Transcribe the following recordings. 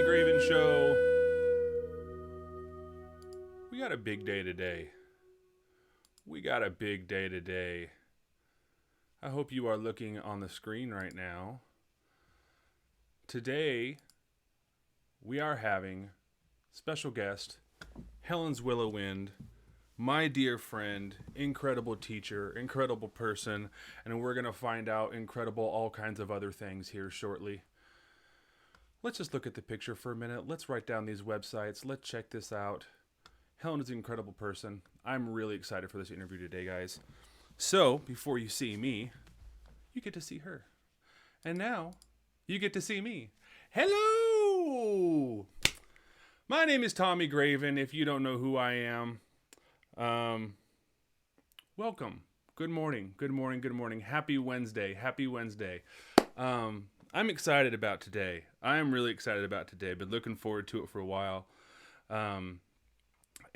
Graven show. We got a big day today. I hope you are looking on the screen right now. Today, we are having special guest Helen's Willow, my dear friend, incredible teacher, incredible person, and we're going to find out incredible all kinds of other things here shortly. Let's just look at the picture for a minute. Let's write down these websites. Let's check this out. Helen is an incredible person. I'm really excited for this interview today, guys. So, before you see me, you get to see her. And now, you get to see me. Hello! My name is Tommy Graven. If you don't know who I am, welcome. Good morning. Good morning. Good morning. Happy Wednesday. Happy Wednesday. I'm excited about today. I am really excited about today. Been looking forward to it for a while. And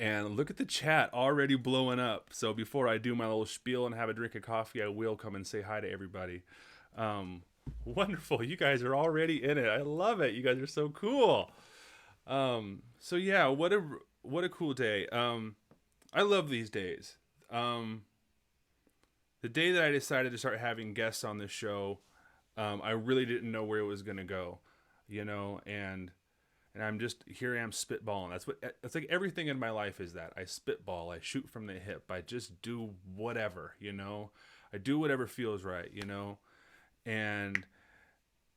look at the chat already blowing up. So before I do my little spiel and have a drink of coffee, I will come and say hi to everybody. Wonderful. You guys are already in it. I love it. You guys are so cool. So yeah, what a cool day. I love these days. The day that I decided to start having guests on this show, I really didn't know where it was going to go, and I'm just, here I am spitballing. That's like everything in my life is that. I spitball, I shoot from the hip, I just do whatever, I do whatever feels right,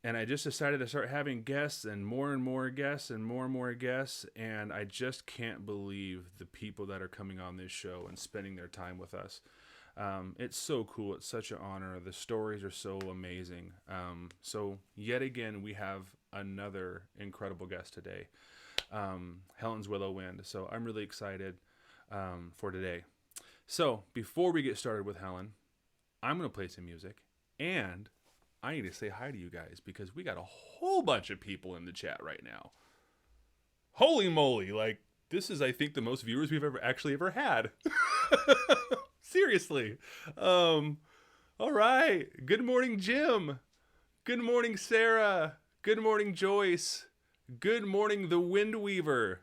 and I just decided to start having guests and more guests and more guests, and I just can't believe the people that are coming on this show and spending their time with us. It's so cool. It's such an honor. The stories are so amazing. So yet again, we have another incredible guest today. Helen's Willow. So I'm really excited, for today. So before we get started with Helen, I'm going to play some music, and I need to say hi to you guys because we got a whole bunch of people in the chat right now. Holy moly. This is, I think, the most viewers we've ever had. Seriously. All right. Good morning, Jim. Good morning, Sarah. Good morning, Joyce. Good morning, the Wind Weaver.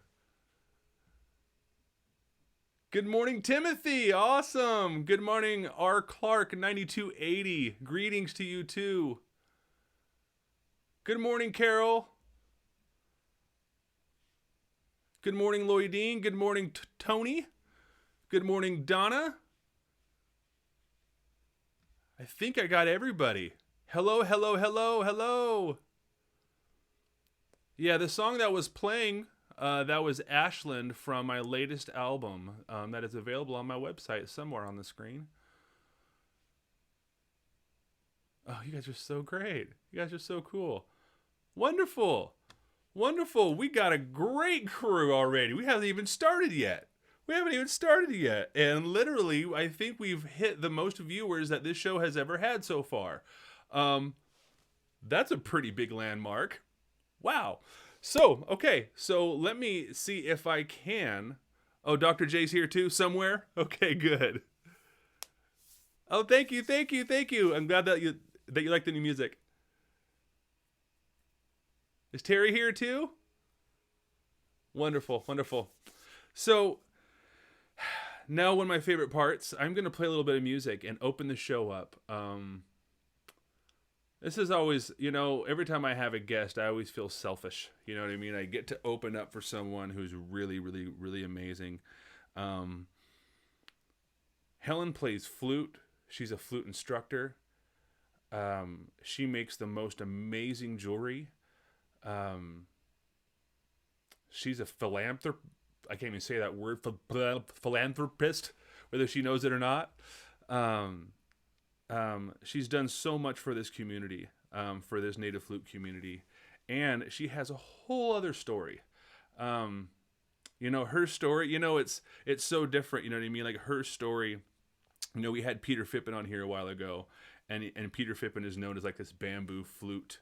Good morning, Timothy. Awesome. Good morning, R. Clark 9280. Greetings to you too. Good morning, Carol. Good morning, Lloydine. Good morning, Tony. Good morning, Donna. I think I got everybody. Hello, hello, hello, hello. Yeah, the song that was playing, that was Ashland from my latest album, that is available on my website somewhere on the screen. Oh, you guys are so great. You guys are so cool. Wonderful. Wonderful. We got a great crew already. We haven't even started yet. And literally, I think we've hit the most viewers that this show has ever had so far. That's a pretty big landmark. Wow. So, okay. So let me see if I can. Oh, Dr. J's here too, somewhere? Okay, good. Oh, thank you. I'm glad that you like the new music. Is Terry here too? Wonderful. So, now one of my favorite parts, I'm going to play a little bit of music and open the show up. This is always, every time I have a guest, I always feel selfish. You know what I mean? I get to open up for someone who's really, really, really amazing. Helen plays flute. She's a flute instructor. She makes the most amazing jewelry. She's a philanthropist. I can't even say that word, philanthropist, whether she knows it or not. She's done so much for this community, for this native flute community. And she has a whole other story. Her story, it's so different, you know what I mean? Like her story, we had Peter Phippen on here a while ago, and Peter Phippen is known as like this bamboo flute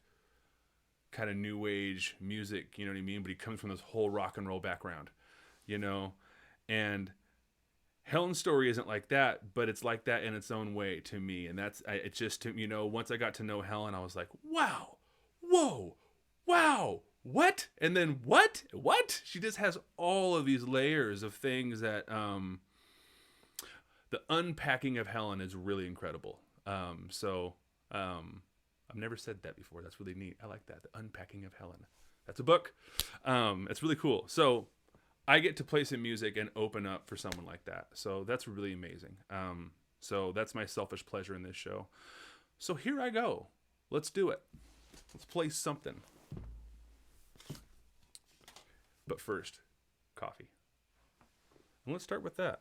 kind of new age music, you know what I mean? But he comes from this whole rock and roll background. And Helen's story isn't like that, but it's like that in its own way to me. And it's just, once I got to know Helen, I was like, wow, whoa, wow, what? And then what? She just has all of these layers of things that, the unpacking of Helen is really incredible. I've never said that before. That's really neat. I like that. The Unpacking of Helen. That's a book. It's really cool. So I get to play some music and open up for someone like that. So that's really amazing. So that's my selfish pleasure in this show. So here I go. Let's do it. Let's play something. But first, coffee. And let's start with that.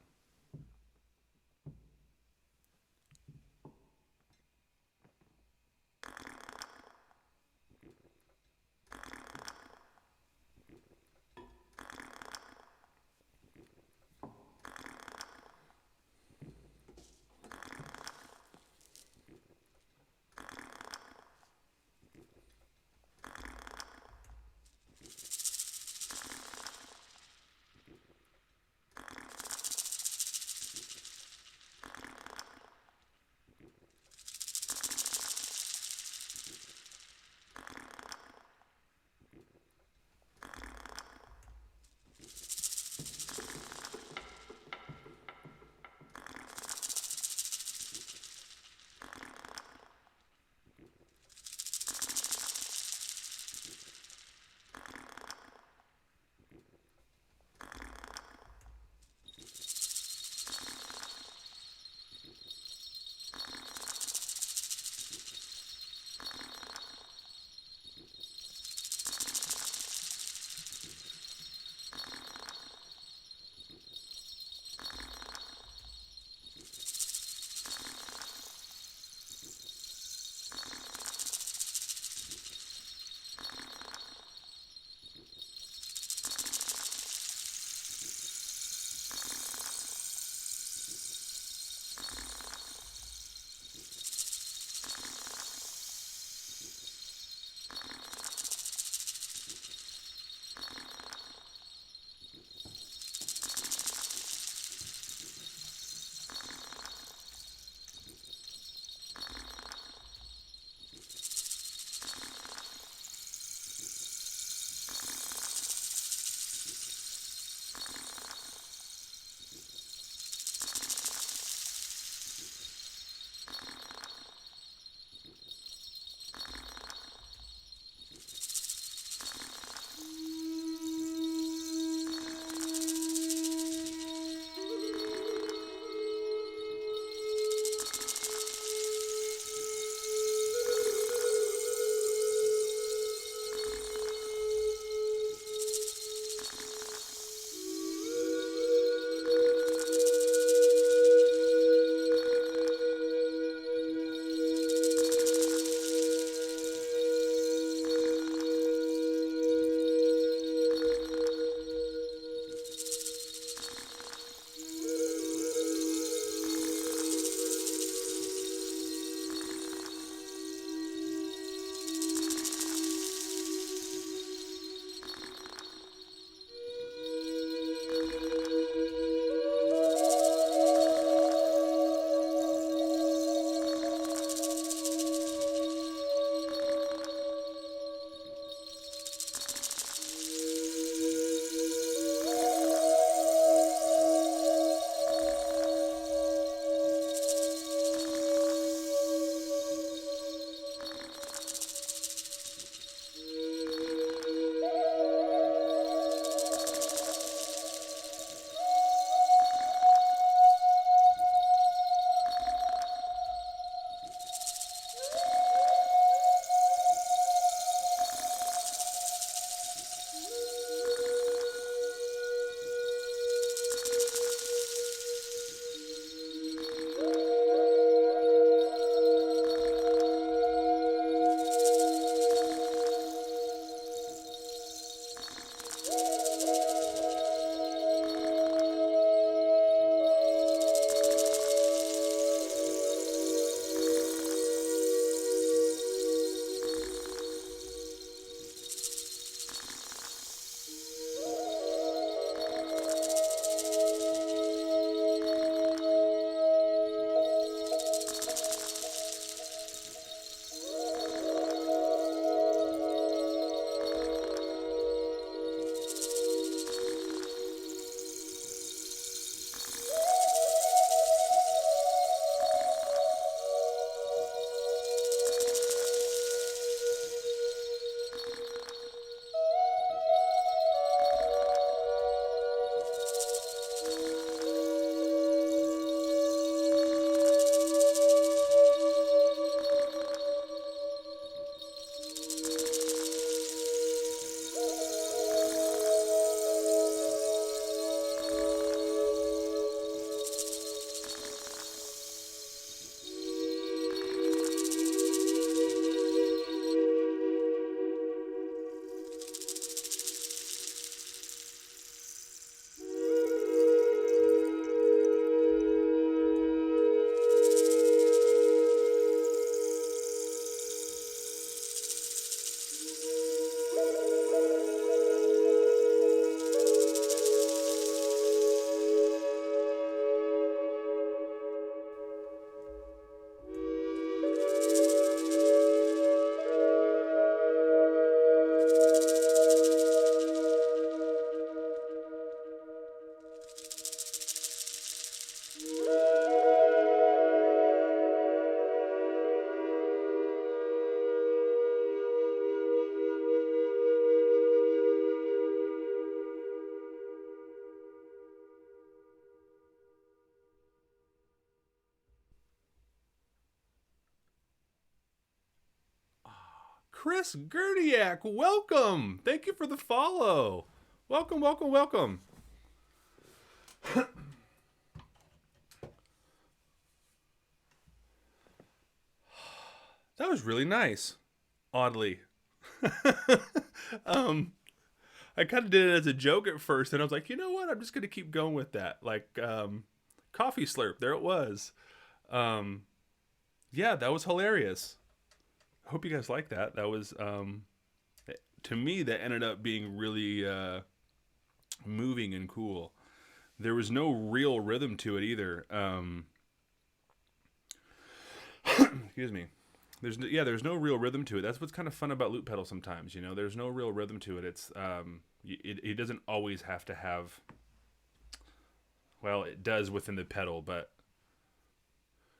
Chris Gerdiak, welcome. Thank you for the follow. Welcome, welcome, welcome. That was really nice. Oddly. I kind of did it as a joke at first, and I was like, you know what? I'm just going to keep going with that. Like, coffee slurp. There it was. Yeah, that was hilarious. I hope you guys like that. That was, to me, that ended up being really moving and cool. There was no real rhythm to it either. Excuse me. There's no real rhythm to it. That's what's kind of fun about loop pedal sometimes, you know. There's no real rhythm to it. It's it doesn't always have to have. Well, it does within the pedal, but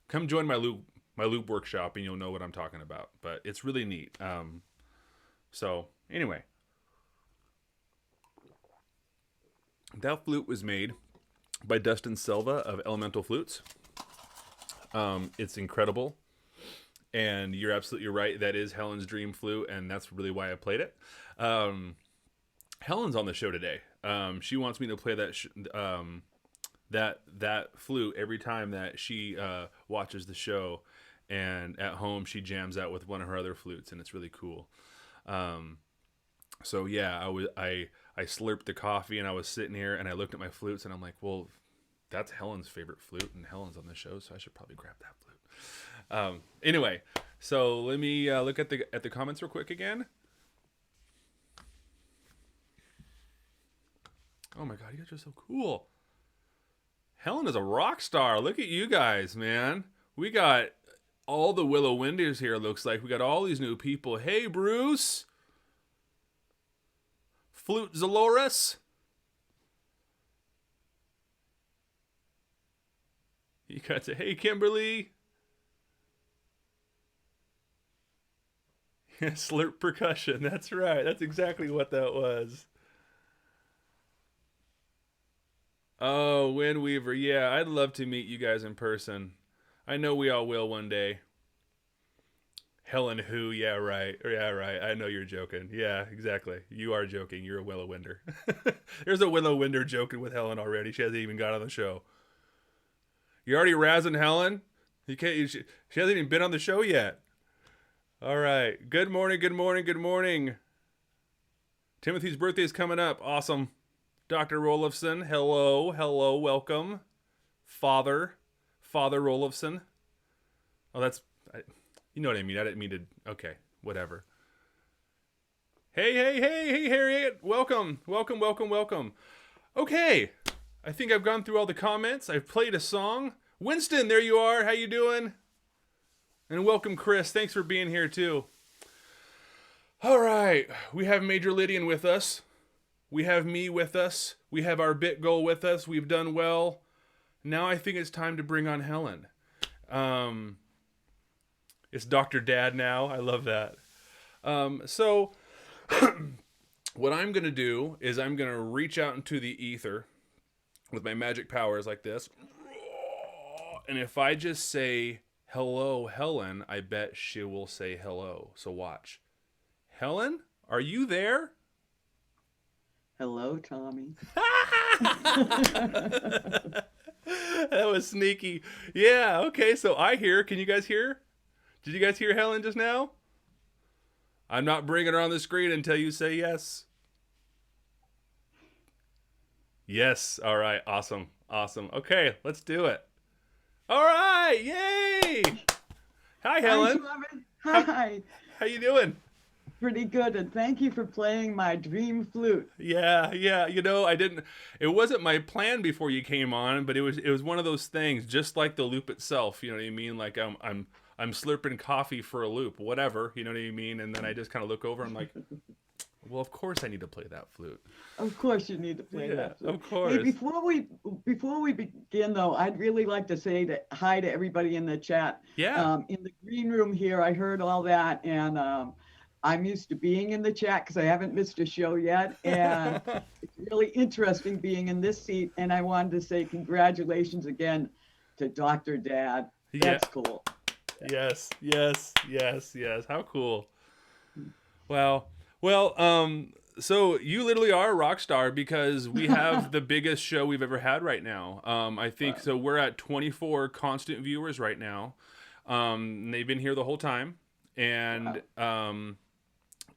come join my loop workshop and you'll know what I'm talking about. But it's really neat. So anyway, that flute was made by Dustin Silva of Elemental Flutes. It's incredible. And you're absolutely right. That is Helen's dream flute, and that's really why I played it. Helen's on the show today. She wants me to play that flute every time that she watches the show, and at home she jams out with one of her other flutes, and it's really cool. So yeah, I slurped the coffee, and I was sitting here, and I looked at my flutes, and I'm like, well, that's Helen's favorite flute, and Helen's on the show, so I should probably grab that flute. Anyway, so let me look at the comments real quick again. Oh my god, you guys are so cool. Helen is a rock star. Look at you guys, man. We got all the Willow Winders here, looks like. We got all these new people. Hey, Bruce. Flute Zaloris. You got to, hey, Kimberly. Slurp percussion. That's right. That's exactly what that was. Oh, Wind Weaver. Yeah, I'd love to meet you guys in person. I know we all will one day. Helen who? Yeah, right. Yeah, right. I know you're joking. Yeah, exactly. You are joking. You're a Willow Winder. There's a Willow Winder joking with Helen already. She hasn't even got on the show. You're already razzing Helen? She hasn't even been on the show yet. All right. Good morning, good morning, good morning. Timothy's birthday is coming up. Awesome. Dr. Rolofson, hello, hello, welcome. Father Rolofson. Oh, you know what I mean. I didn't mean to, okay, whatever. Hey, Harriet. Welcome. Okay. I think I've gone through all the comments. I've played a song. Winston, there you are. How you doing? And welcome, Chris. Thanks for being here, too. All right. We have Major Lydian with us. We have me with us. We have our bit goal with us. We've done well. Now I think it's time to bring on Helen. It's Dr. Dad now. I love that. So what I'm going to do is I'm going to reach out into the ether with my magic powers like this. And if I just say, hello, Helen, I bet she will say hello. So watch. Helen, are you there? Hello, Tommy. That was sneaky. Yeah, okay, so I hear. Can you guys hear? Did you guys hear Helen just now? I'm not bringing her on the screen until you say yes. Yes. All right. Awesome. Okay, let's do it. All right. Yay. Hi, Helen. Hi. How you doing? Pretty good, and thank you for playing my dream flute. Yeah. You know, it wasn't my plan before you came on, but it was one of those things, just like the loop itself. You know what I mean? Like I'm slurping coffee for a loop, whatever. You know what I mean? And then I just kind of look over. I'm like, well, of course I need to play that flute. Of course you need to play that flute. Of course. Hey, before we begin, though, I'd really like to say hi to everybody in the chat. Yeah. In the green room here, I heard all that, and I'm used to being in the chat because I haven't missed a show yet, and it's really interesting being in this seat. And I wanted to say congratulations again to Dr. Dad. That's cool. Yes. How cool. Well, so you literally are a rock star because we have the biggest show we've ever had right now. I think Wow. so. We're at 24 constant viewers right now. They've been here the whole time, and Wow.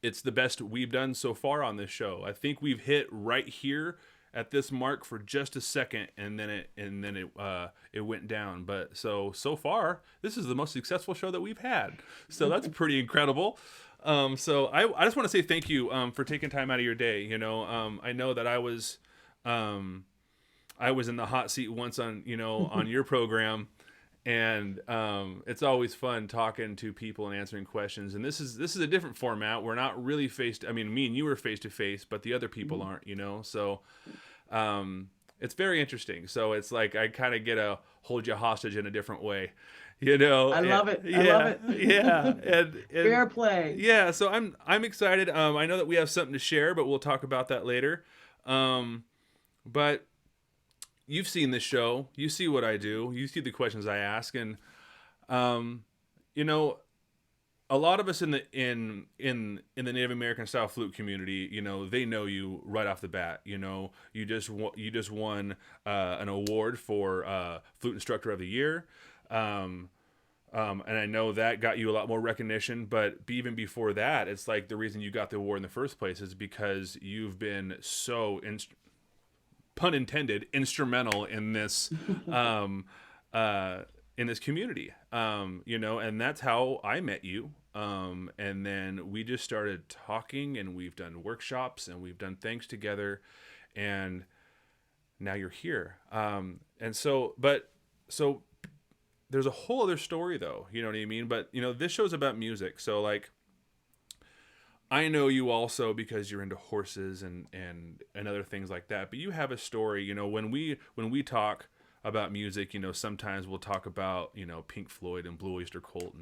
it's the best we've done so far on this show. I think we've hit right here at this mark for just a second, and then it went down. But so far, this is the most successful show that we've had. So that's pretty incredible. So I just want to say thank you for taking time out of your day. I know that um, I was in the hot seat once on on your program, and it's always fun talking to people and answering questions. And this is a different format. We're not really I mean, me and you were face to face, but the other people aren't. So it's very interesting. So it's like I kind of get to hold you hostage in a different way. I love it. I love Yeah, it. yeah, and Fair play. yeah. So I'm excited. I know that we have something to share, but we'll talk about that later. But you've seen this show. You see what I do. You see the questions I ask, and um, you know, a lot of us in the Native American style flute community, they know you right off the bat. You just won an award for flute instructor of the year. Um, and I know that got you a lot more recognition, but even before that, it's like the reason you got the award in the first place is because you've been so pun intended, instrumental um, in this community. And that's how I met you. And then we just started talking, and we've done workshops, and we've done things together, and now you're here. So there's a whole other story though, you know what I mean? But this show's about music. So like, I know you also because you're into horses and other things like that. But you have a story. When we talk about music, sometimes we'll talk about Pink Floyd and Blue Oyster Cult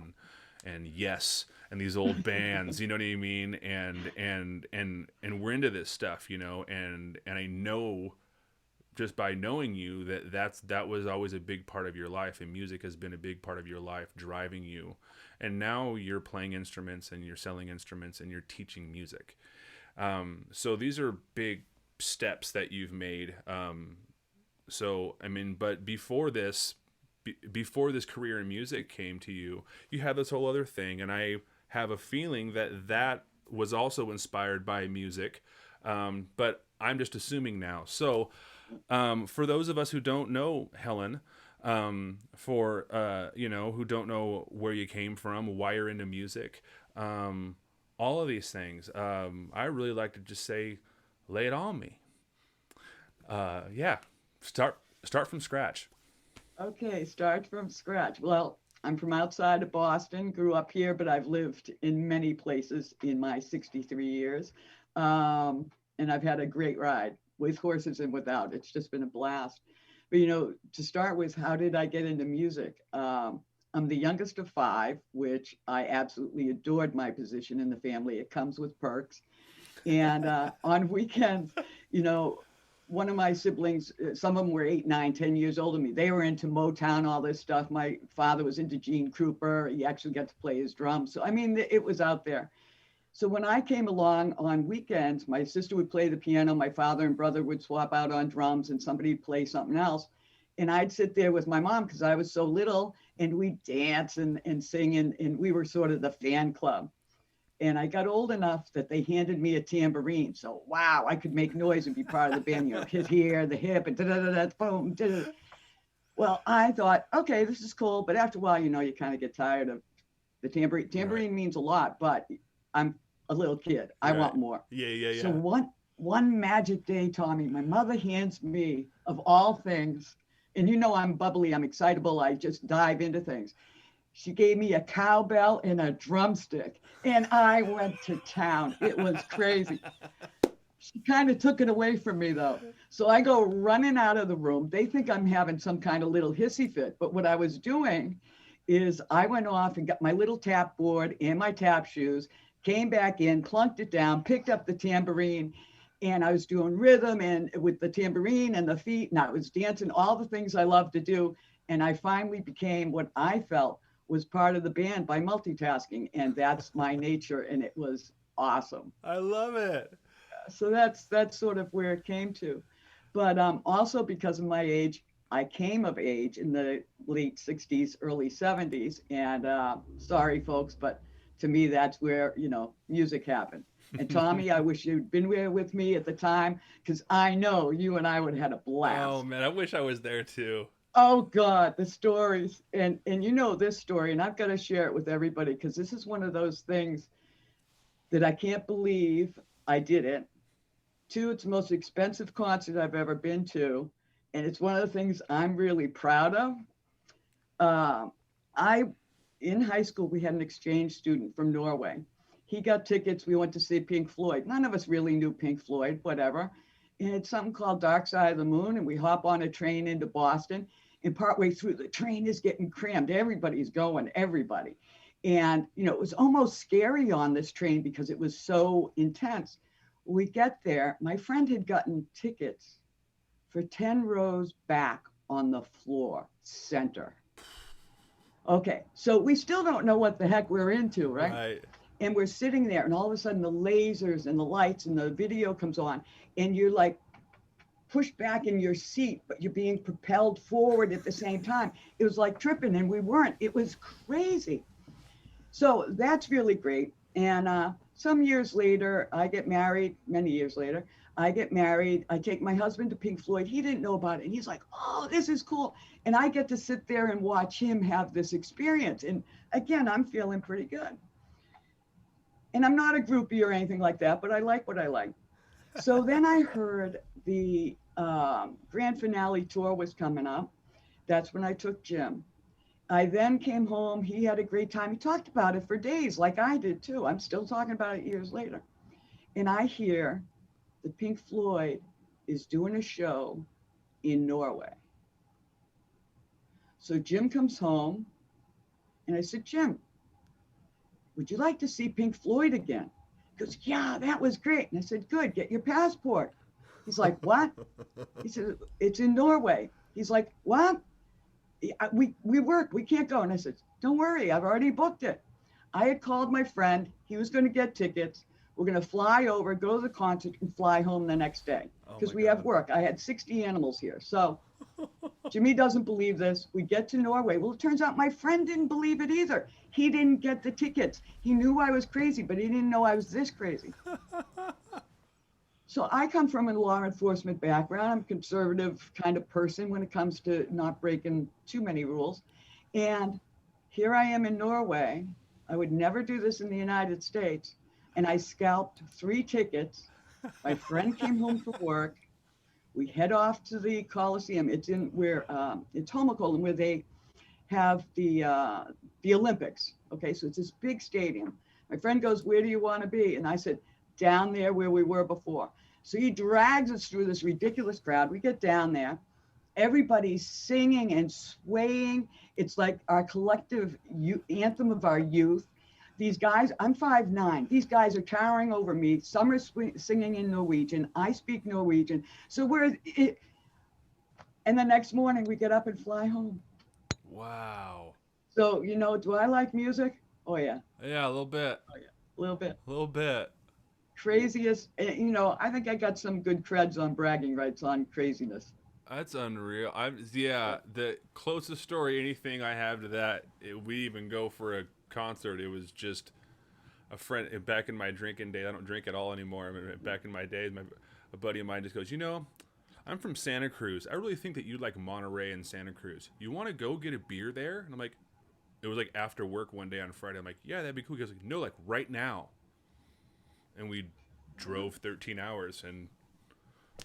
and Yes and these old bands. You know what I mean? And we're into this stuff. And I know just by knowing you that was always a big part of your life, and music has been a big part of your life, driving you. And now you're playing instruments, and you're selling instruments, and you're teaching music. So these are big steps that you've made. So I mean, but before this career in music came to you, you had this whole other thing, and I have a feeling that was also inspired by music. But I'm just assuming now. So for those of us who don't know Helen, who don't know where you came from, why you're into music, all of these things, I really like to just say, lay it on me. Yeah, start from scratch. Okay, start from scratch. Well, I'm from outside of Boston, grew up here, but I've lived in many places in my 63 years. And I've had a great ride with horses and without. It's just been a blast. But, to start with, how did I get into music? I'm the youngest of five, which I absolutely adored my position in the family. It comes with perks. And on weekends, you know, one of my siblings, some of them were 8, 9, 10 years older than me. They were into Motown, all this stuff. My father was into Gene Krupa. He actually got to play his drums. So, I mean, it was out there. So when I came along on weekends, my sister would play the piano. My father and brother would swap out on drums, and somebody would play something else. And I'd sit there with my mom because I was so little, and we'd dance and sing, and we were sort of the fan club. And I got old enough that they handed me a tambourine. So, wow, I could make noise and be part of the band, hit here, the hip, and da-da-da-da, boom, da-da. Well, I thought, okay, this is cool. But after a while, you kind of get tired of the tambourine. Tambourine means a lot, but I'm a little kid. I want more. Yeah. So one magic day, Tommy, my mother hands me, of all things, and I'm bubbly, I'm excitable, I just dive into things. She gave me a cowbell and a drumstick, and I went to town. It was crazy. She kind of took it away from me, though. So I go running out of the room. They think I'm having some kind of little hissy fit. But what I was doing is I went off and got my little tap board and my tap shoes, came back in, clunked it down, picked up the tambourine, and I was doing rhythm and with the tambourine and the feet, and I was dancing, all the things I love to do. And I finally became what I felt was part of the band by multitasking. And that's my nature. And it was awesome. I love it. So that's sort of where it came to. But also because of my age, I came of age in the late 60s, early 70s. And sorry, folks, but to me, that's where, music happened. And Tommy, I wish you'd been there with me at the time because I know you and I would have had a Oh blast. man, I wish I was there too. Oh God, the stories. And you know this story, and I've got to share it with everybody because this is one of those things that I can't believe I did it. Two, it's the most expensive concert I've ever been to. And it's one of the things I'm really proud of. Uh, I, in high school, we had an exchange student from Norway. He got tickets. We went to see Pink Floyd. None of us really knew Pink Floyd, whatever. And it's something called Dark Side of the Moon. And we hop on a train into Boston. And partway through, the train is getting crammed. Everybody's going, everybody. And, it was almost scary on this train because it was so intense. We get there. My friend had gotten tickets for 10 rows back on the floor, center. Okay, so we still don't know what the heck we're into, right? Right. And we're sitting there, and all of a sudden the lasers and the lights and the video comes on, and you're like pushed back in your seat, but you're being propelled forward at the same time. It was like tripping, and we weren't. It was crazy. So that's really great. And some years later, I get married, many years later, I get married. I take my husband to Pink Floyd. He didn't know about it. And he's like, oh, this is cool. And I get to sit there and watch him have this experience. And again, I'm feeling pretty good. And I'm not a groupie or anything like that, but I like what I like. So then I heard the grand finale tour was coming up. That's when I took Jim. I then came home. He had a great time. He talked about it for days, like I did too. I'm still talking about it years later. And I hear that Pink Floyd is doing a show in Norway. So Jim comes home, and I said, Jim, would you like to see Pink Floyd again? He goes, yeah, that was great. And I said, good, get your passport. He's like, what? He said, it's in Norway. He's like, what? We work, we can't go. And I said, don't worry, I've already booked it. I had called my friend. He was going to get tickets. We're going to fly over, go to the concert, and fly home the next day because we have work. I had 60 animals here. So Jimmy doesn't believe this. We get to Norway. Well, it turns out my friend didn't believe it either. He didn't get the tickets. He knew I was crazy, but he didn't know I was this crazy. So I come from a law enforcement background. I'm a conservative kind of person when it comes to not breaking too many rules. And here I am in Norway. I would never do this in the United States. And I scalped 3 tickets. My friend came home from work. We head off to the Coliseum. It's it's Holmenkollen, where they have the Olympics. Okay, so it's this big stadium. My friend goes, where do you want to be? And I said, down there where we were before. So he drags us through this ridiculous crowd. We get down there. Everybody's singing and swaying. It's like our collective anthem of our youth. These guys, I'm 5'9". These guys are towering over me. Some are singing in Norwegian. I speak Norwegian. So and the next morning we get up and fly home. Wow. So, do I like music? Oh, yeah. Yeah, a little bit. Oh, yeah. A little bit. A little bit. Craziest, I think I got some good creds on bragging rights on craziness. That's unreal. The closest story, anything I have to that, we even go for a concert. It was just a friend back in my drinking days. I don't drink at all anymore. I mean, back in my days, a buddy of mine just goes, I'm from Santa Cruz. I really think that you'd like Monterey and Santa Cruz. You want to go get a beer there? And I'm like, it was like after work one day on Friday. I'm like, yeah, that'd be cool. He goes, like, no, like right now. And we drove 13 hours and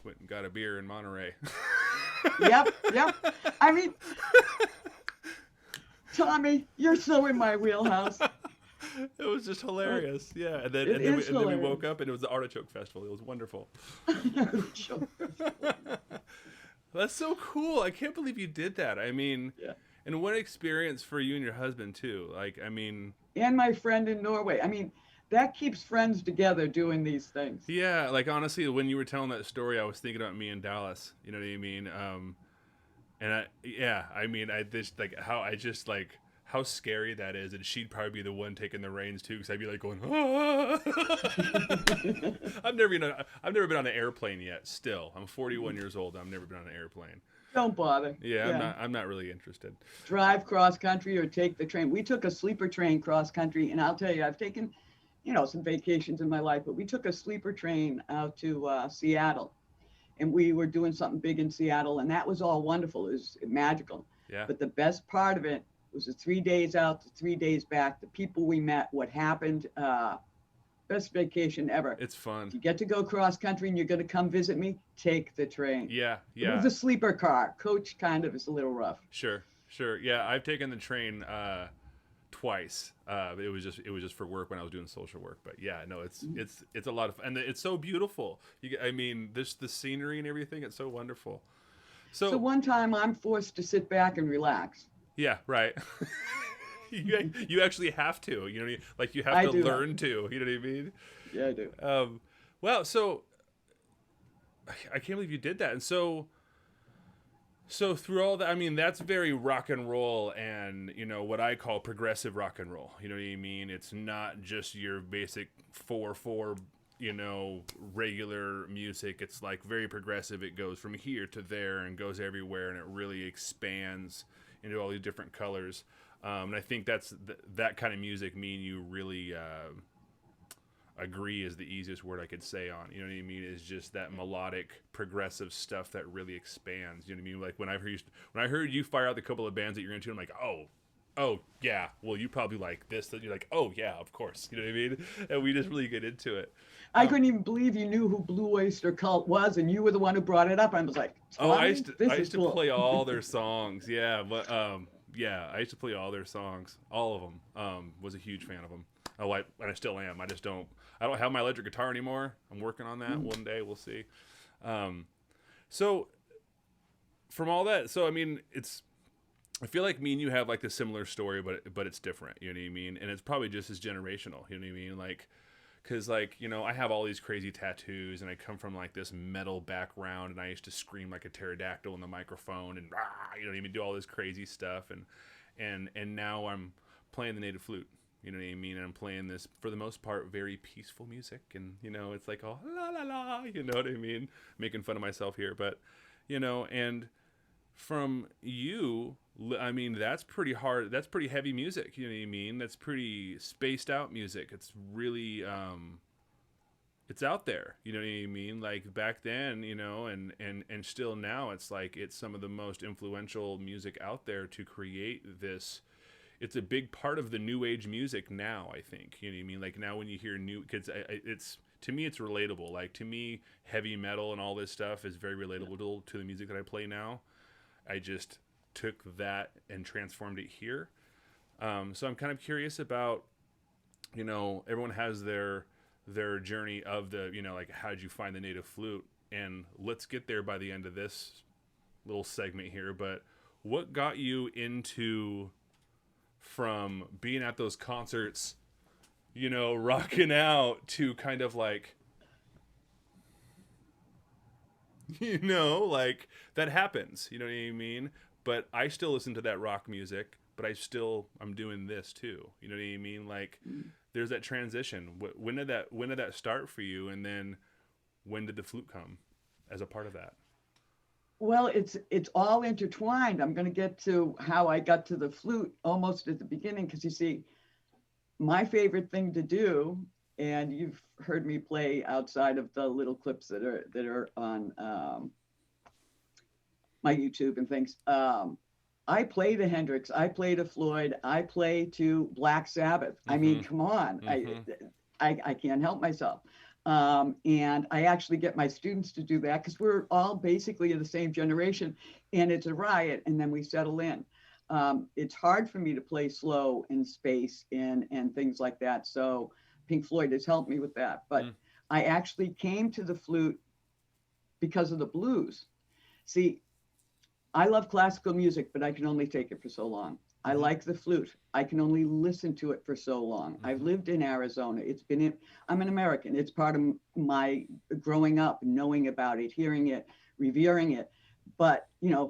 went and got a beer in Monterey. Yep. I mean, Tommy, you're so in my wheelhouse. It was just hilarious. Yeah. And then we woke up and it was the Artichoke Festival. It was wonderful. That's so cool. I can't believe you did that. I mean, yeah. And what experience for you and your husband too. And my friend in Norway. I mean, that keeps friends together doing these things. Yeah, like honestly, when you were telling that story, I was thinking about me in Dallas. You know what I mean? how scary that is, and she'd probably be the one taking the reins too, because I'd be like going, ah! I've never been on an airplane yet. Still, I'm 41 years old. I've never been on an airplane. Don't bother. Yeah, I'm not really interested. Drive cross country or take the train. We took a sleeper train cross country, and I'll tell you, I've taken, some vacations in my life, but we took a sleeper train out to Seattle, and we were doing something big in Seattle, and that was all wonderful. It was magical. Yeah. But the best part of it was the 3 days out to 3 days back, the people we met, what happened. Best vacation ever. It's fun. If you get to go cross country and you're going to come visit me, take the train. Yeah. It was a sleeper car. Coach kind of is a little rough. Sure. Yeah, I've taken the train twice. It was just for work when I was doing social work. But yeah, no, it's a lot of fun, and it's so beautiful. The scenery and everything. It's so wonderful. So one time I'm forced to sit back and relax. Yeah, right. You actually have to, like you have to learn to, you know what I mean? Yeah, I do. Well, so I can't believe you did that. And so through all that, I mean, that's very rock and roll and, what I call progressive rock and roll. You know what I mean? It's not just your basic 4/4, regular music. It's like very progressive. It goes from here to there and goes everywhere, and it really expands into all these different colors. And I think that kind of music, me and you really agree is the easiest word I could say on. You know what I mean? Is just that melodic, progressive stuff that really expands. You know what I mean? Like when I heard you fire out the couple of bands that you're into, I'm like, oh yeah. Well, you probably like this. That you're like, oh yeah, of course. You know what I mean? And we just really get into it. I couldn't even believe you knew who Blue Oyster Cult was, and you were the one who brought it up. I was like, I used to play all their songs. Yeah, but yeah, I used to play all their songs, all of them. Was a huge fan of them. Oh, and I still am. I don't have my electric guitar anymore. I'm working on that. One day we'll see. So from all that, I mean, I feel like me and you have like a similar story, but it's different. You know what I mean? And it's probably just as generational. You know what I mean? Like, because like, I have all these crazy tattoos, and I come from like this metal background, and I used to scream like a pterodactyl in the microphone, and you know what I mean, do all this crazy stuff, and now I'm playing the native flute. You know what I mean? And I'm playing this, for the most part, very peaceful music, and it's like, oh la la la, you know what I mean? Making fun of myself here, but and from you, I mean, that's pretty hard. That's pretty heavy music. You know what I mean? That's pretty spaced out music. It's really, it's out there. You know what I mean? Like back then, and still now, it's like, it's some of the most influential music out there to create this. It's a big part of the new age music now, I think. You know what I mean? Like now when you hear new kids, to me, it's relatable. Like to me, heavy metal and all this stuff is very relatable to the music that I play now. I just took that and transformed it here. So I'm kind of curious about, everyone has their journey of the, like, how did you find the native flute? And let's get there by the end of this little segment here. But what got you into, from being at those concerts, rocking out, to kind of like, like that happens, you know what I mean? But I still listen to that rock music, but I'm doing this too. You know what I mean? Like there's that transition. When did that start for you? And then when did the flute come as a part of that? Well, it's all intertwined. I'm going to get to how I got to the flute almost at the beginning, because you see, my favorite thing to do, and you've heard me play outside of the little clips that are on my YouTube and things. I play to Hendrix, I play to Floyd, I play to Black Sabbath. I mean, come on, I can't help myself. And I actually get my students to do that, because we're all basically of the same generation, and it's a riot, and then we settle in. It's hard for me to play slow in space and things like that. So Pink Floyd has helped me with that. But I actually came to the flute because of the blues. See, I love classical music, but I can only take it for so long. I like the flute. I can only listen to it for so long. I've lived in Arizona. I'm an American. It's part of my growing up, knowing about it, hearing it, revering it. But,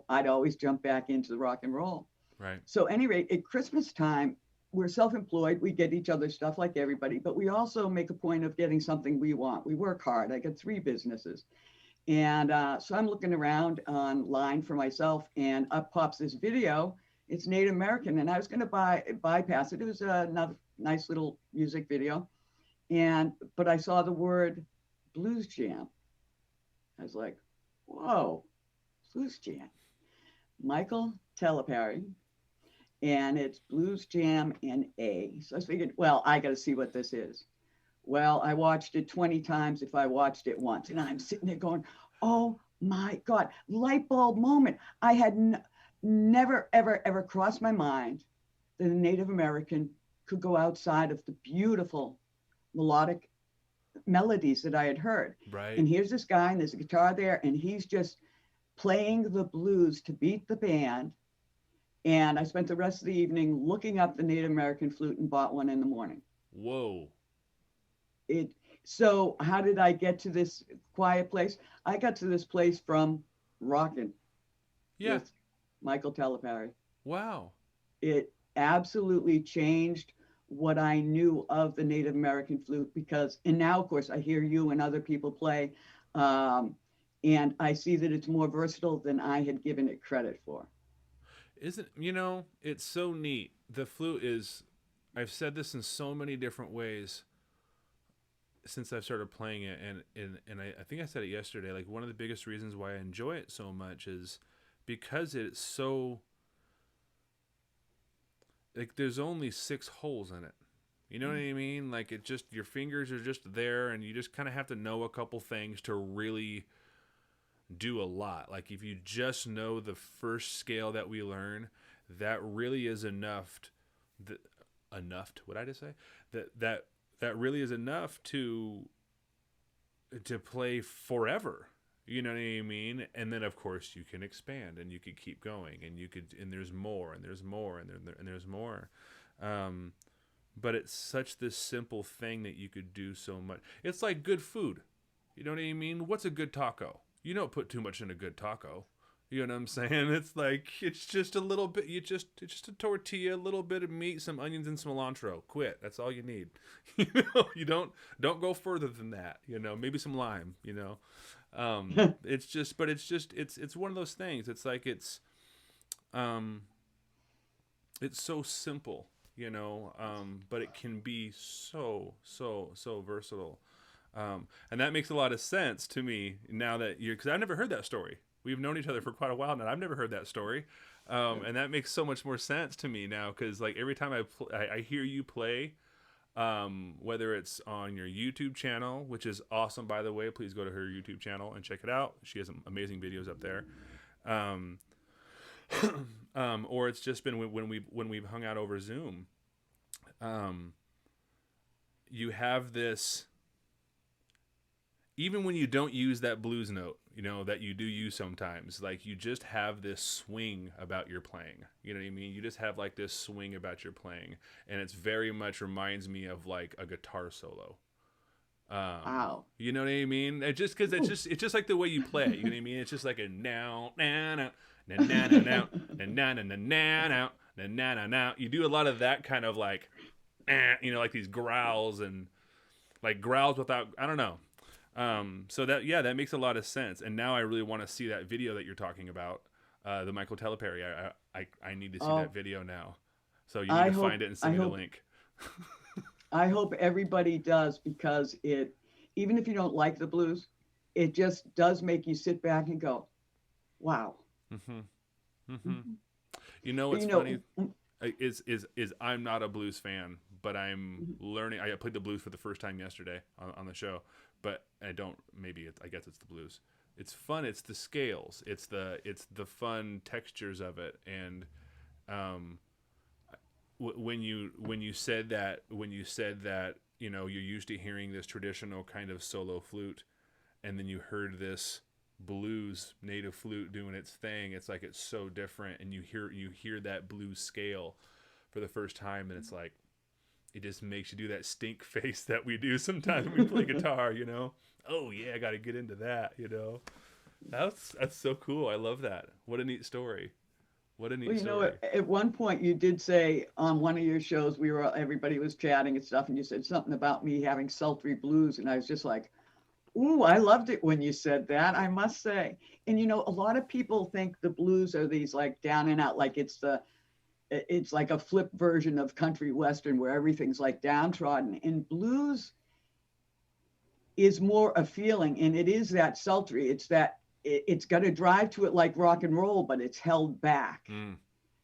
I'd always jump back into the rock and roll. Right. So, at any rate, at Christmas time, we're self-employed. We get each other stuff like everybody, but we also make a point of getting something we want. We work hard. I got 3 businesses. And so I'm looking around online for myself, and up pops this video. It's Native American, and I was going to bypass it. It was another nice little music video, but I saw the word blues jam. I was like, "Whoa, blues jam!" Michael Teleperry, and it's blues jam in A. So I figured, well, I got to see what this is. Well, I watched it 20 times if I watched it once. And I'm sitting there going, oh my God, light bulb moment. I had never, ever, ever crossed my mind that a Native American could go outside of the beautiful melodic melodies that I had heard. Right. And here's this guy, and there's a guitar there, and he's just playing the blues to beat the band. And I spent the rest of the evening looking up the Native American flute and bought one in the morning. Whoa. So how did I get to this quiet place? I got to this place from rockin' with Michael Teleperry. Wow. It absolutely changed what I knew of the Native American flute and now of course I hear you and other people play, and I see that it's more versatile than I had given it credit for. Isn't, it's so neat. The flute is, I've said this in so many different ways since I've started playing it, and I think I said it yesterday, like one of the biggest reasons why I enjoy it so much is because it's so, like, there's only 6 holes in it. You know what I mean? Like, it just, your fingers are just there, and you just kind of have to know a couple things to really do a lot. Like, if you just know the first scale that we learn, that really is enough. What did I just say? That really is enough to play forever. You know what I mean? And then of course you can expand and you could keep going and there's more and there's more and there's more. But it's such this simple thing that you could do so much. It's like good food. You know what I mean? What's a good taco? You don't put too much in a good taco. You know what I'm saying? It's like, it's just a little bit, it's just a tortilla, a little bit of meat, some onions and some cilantro. Quit. That's all you need. You don't go further than that, maybe some lime, it's one of those things. It's like, it's so simple, but it can be so versatile. And that makes a lot of sense to me now that because I've never heard that story. We've known each other for quite a while now. I've never heard that story. And that makes so much more sense to me now. Cause like every time I hear you play, whether it's on your YouTube channel, which is awesome, by the way, please go to her YouTube channel and check it out. She has some amazing videos up there. Or it's just been when we've hung out over Zoom. You have this, even when you don't use that blues note, that you do use sometimes, like you just have this swing about your playing. You know what I mean? You just have like this swing about your playing, and it's very much reminds me of like a guitar solo. Wow. You know what I mean? It's just like the way you play. You know what I mean? It's just like a now, now, now, now, now, now, now, now, now, now, now. You do a lot of that kind of like, like these growls and like growls without, I don't know. So that makes a lot of sense. And now I really want to see that video that you're talking about, the Michael Teleperry. I need to see that video now. So you need to find it and send me the link. I hope everybody does, because even if you don't like the blues, it just does make you sit back and go, wow. Mm-hmm. Mm-hmm. What's funny is I'm not a blues fan, but I'm learning. I played the blues for the first time yesterday on the show. But I guess it's the blues. It's fun. It's the scales. It's the fun textures of it. And when you said that you're used to hearing this traditional kind of solo flute, and then you heard this blues native flute doing its thing, it's like it's so different. And you hear that blues scale for the first time, and it's like, it just makes you do that stink face that we do sometimes when we play guitar, Oh yeah, I got to get into that, That's so cool. I love that. What a neat story. What a Well, neat you know, story. at one point you did say on one of your shows, everybody was chatting and stuff, and you said something about me having sultry blues, and I was just like, ooh, I loved it when you said that, I must say. And you know, a lot of people think the blues are these like down and out, like it's like a flip version of country western where everything's like downtrodden. And blues is more a feeling, and it is that sultry. It's that it's got a drive to it like rock and roll, but it's held back. Mm.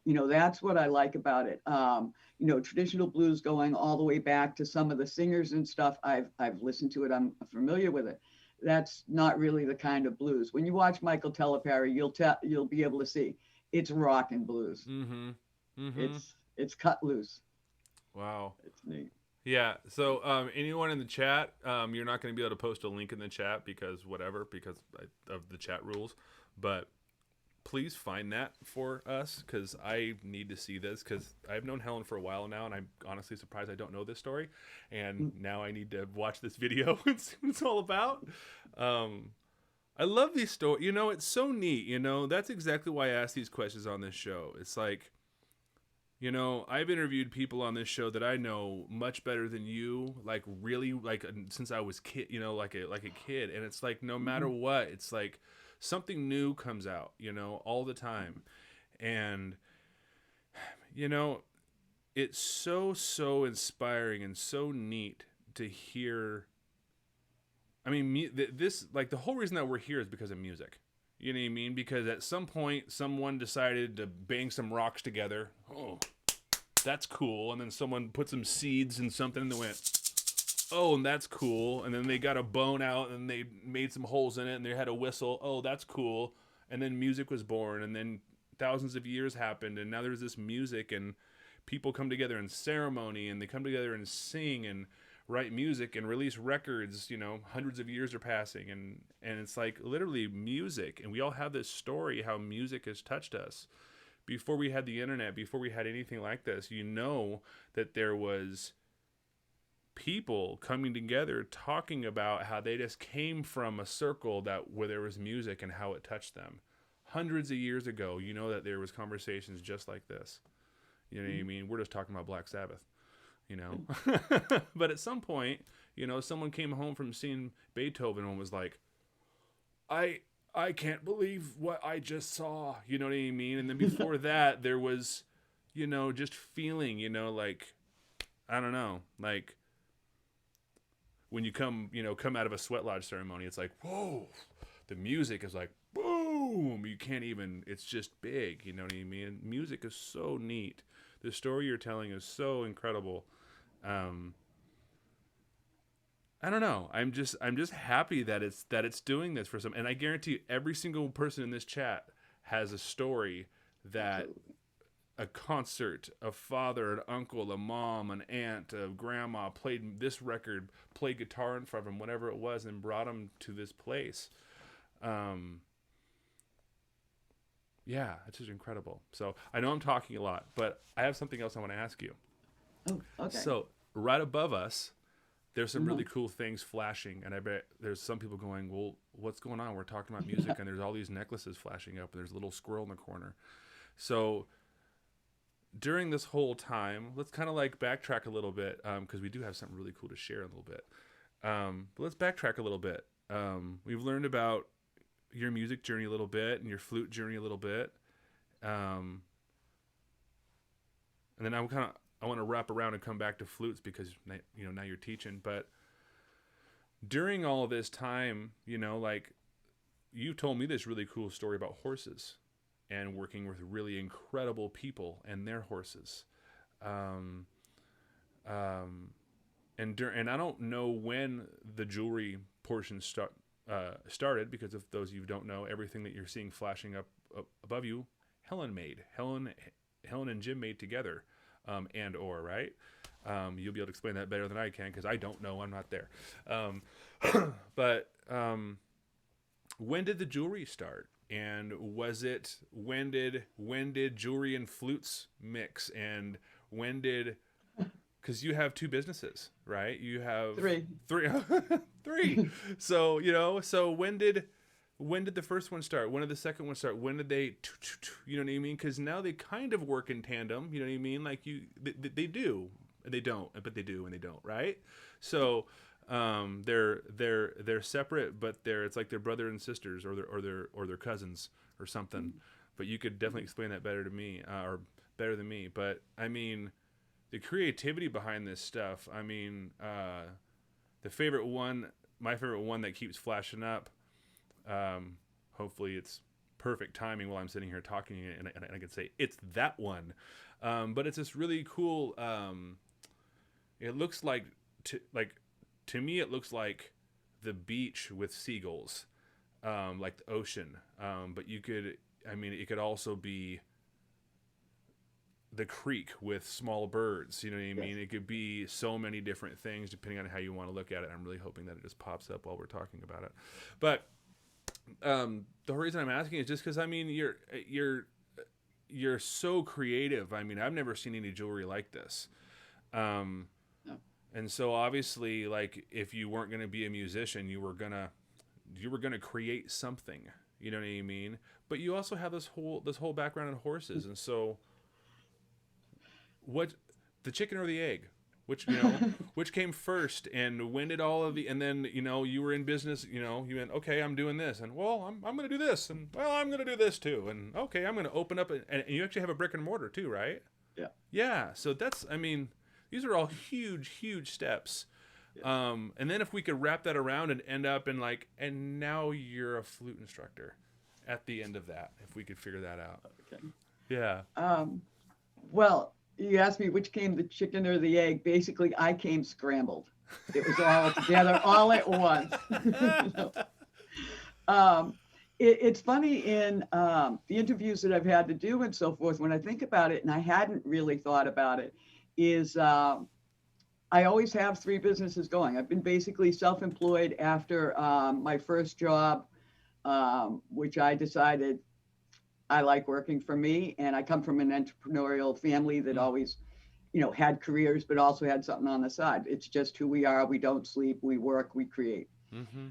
You know, that's what I like about it. You know, traditional blues going all the way back to some of the singers and stuff. I've listened to it. I'm familiar with it. That's not really the kind of blues. When you watch Michael Teleperry, you'll be able to see it's rock and blues. Mm-hmm. Mm-hmm. It's cut loose. Wow. It's neat. Yeah. So, anyone in the chat, you're not going to be able to post a link in the chat because of the chat rules. But please find that for us because I need to see this because I've known Helen for a while now, and I'm honestly surprised I don't know this story. And now I need to watch this video and see what it's all about. I love these stories. You know, it's so neat. You know, that's exactly why I ask these questions on this show. It's like, you know, I've interviewed people on this show that I know much better than you, like really, like since I was kid, you know, like a kid, and it's like no matter what, it's like something new comes out, you know, all the time, and you know, it's so inspiring and so neat to hear. I mean, this like the whole reason that we're here is because of music. You know what I mean? Because at some point, someone decided to bang some rocks together. Oh, that's cool. And then someone put some seeds in something and they went, oh, and that's cool. And then they got a bone out and they made some holes in it and they had a whistle. Oh, that's cool. And then music was born. And then thousands of years happened. And now there's this music and people come together in ceremony and they come together and sing and write music and release records. You know, hundreds of years are passing and it's like literally music, and we all have this story how music has touched us. Before we had the internet, before we had anything like this, you know that there was people coming together talking about how they just came from a circle that where there was music and how it touched them hundreds of years ago. You know that there was conversations just like this. You know what I mean? We're just talking about Black Sabbath, you know. But at some point, you know, someone came home from seeing Beethoven and was like, I can't believe what I just saw. You know what I mean? And then before that, there was, you know, just feeling, you know, like, I don't know, like when you come out of a sweat lodge ceremony, it's like, whoa, the music is like, boom. You can't even, it's just big. You know what I mean? Music is so neat. The story you're telling is so incredible. I don't know. I'm just happy that it's doing this for some. And I guarantee you, every single person in this chat has a story that a concert, a father, an uncle, a mom, an aunt, a grandma played this record, played guitar in front of them, whatever it was, and brought them to this place. Yeah, it's just incredible. So I know I'm talking a lot, but I have something else I want to ask you. Oh, okay. So right above us, there's some really cool things flashing, and I bet there's some people going, well, what's going on? We're talking about music, and there's all these necklaces flashing up, and there's a little squirrel in the corner. So during this whole time, let's kind of like backtrack a little bit, because we do have something really cool to share a little bit. But let's backtrack a little bit. We've learned about your music journey a little bit and your flute journey a little bit. And then I want to wrap around and come back to flutes because, you know, now you're teaching. But during all of this time, you know, like you told me this really cool story about horses and working with really incredible people and their horses. And I don't know when the jewelry portion started, because if those of you who don't know, everything that you're seeing flashing up above you, Helen made. Helen and Jim made together. Right? You'll be able to explain that better than I can because I don't know. I'm not there. But when did the jewelry start? And was it when did jewelry and flutes mix? And when did, because you have two businesses, right? You have Three. Three. So, you know, so when did when did the first one start? When did the second one start? When did they, you know what I mean? Because now they kind of work in tandem. You know what I mean? Like they do, they don't, but they do and they don't, right? So they're separate, but it's like they're brother and sisters, or they're cousins or something. But you could definitely explain that better to me, or better than me. But I mean, the creativity behind this stuff. I mean, my favorite one that keeps flashing up. Hopefully it's perfect timing while I'm sitting here talking, and I can say it's that one. But it's this really cool. It looks like to me it looks like the beach with seagulls, like the ocean. But it could also be the creek with small birds. You know what I mean? Yes. It could be so many different things depending on how you want to look at it. I'm really hoping that it just pops up while we're talking about it. But the reason I'm asking is just because I mean you're so creative. I mean, I've never seen any jewelry like this. No. And so obviously, like, if you weren't going to be a musician, you were gonna create something. You know what I mean? But you also have this whole background in horses, and so what, the chicken or the egg? Which came first, and when did all of the, and then, you were in business, you went, okay, I'm doing this, and well, I'm going to do this, and well, I'm going to do this too, and okay, I'm going to open up, and you actually have a brick and mortar too, right? Yeah. Yeah. So these are all huge steps. Yeah. And then if we could wrap that around and end up in and now you're a flute instructor at the end of that, if we could figure that out. Okay. Yeah. Well, you asked me which came, the chicken or the egg. Basically, I came scrambled. It was all together, all at once. It's funny in the interviews that I've had to do and so forth, when I think about it, and I hadn't really thought about it, is I always have 3 businesses going. I've been basically self-employed after my first job, which I decided I like working for me, and I come from an entrepreneurial family that always, had careers, but also had something on the side. It's just who we are. We don't sleep. We work. We create. Mm-hmm.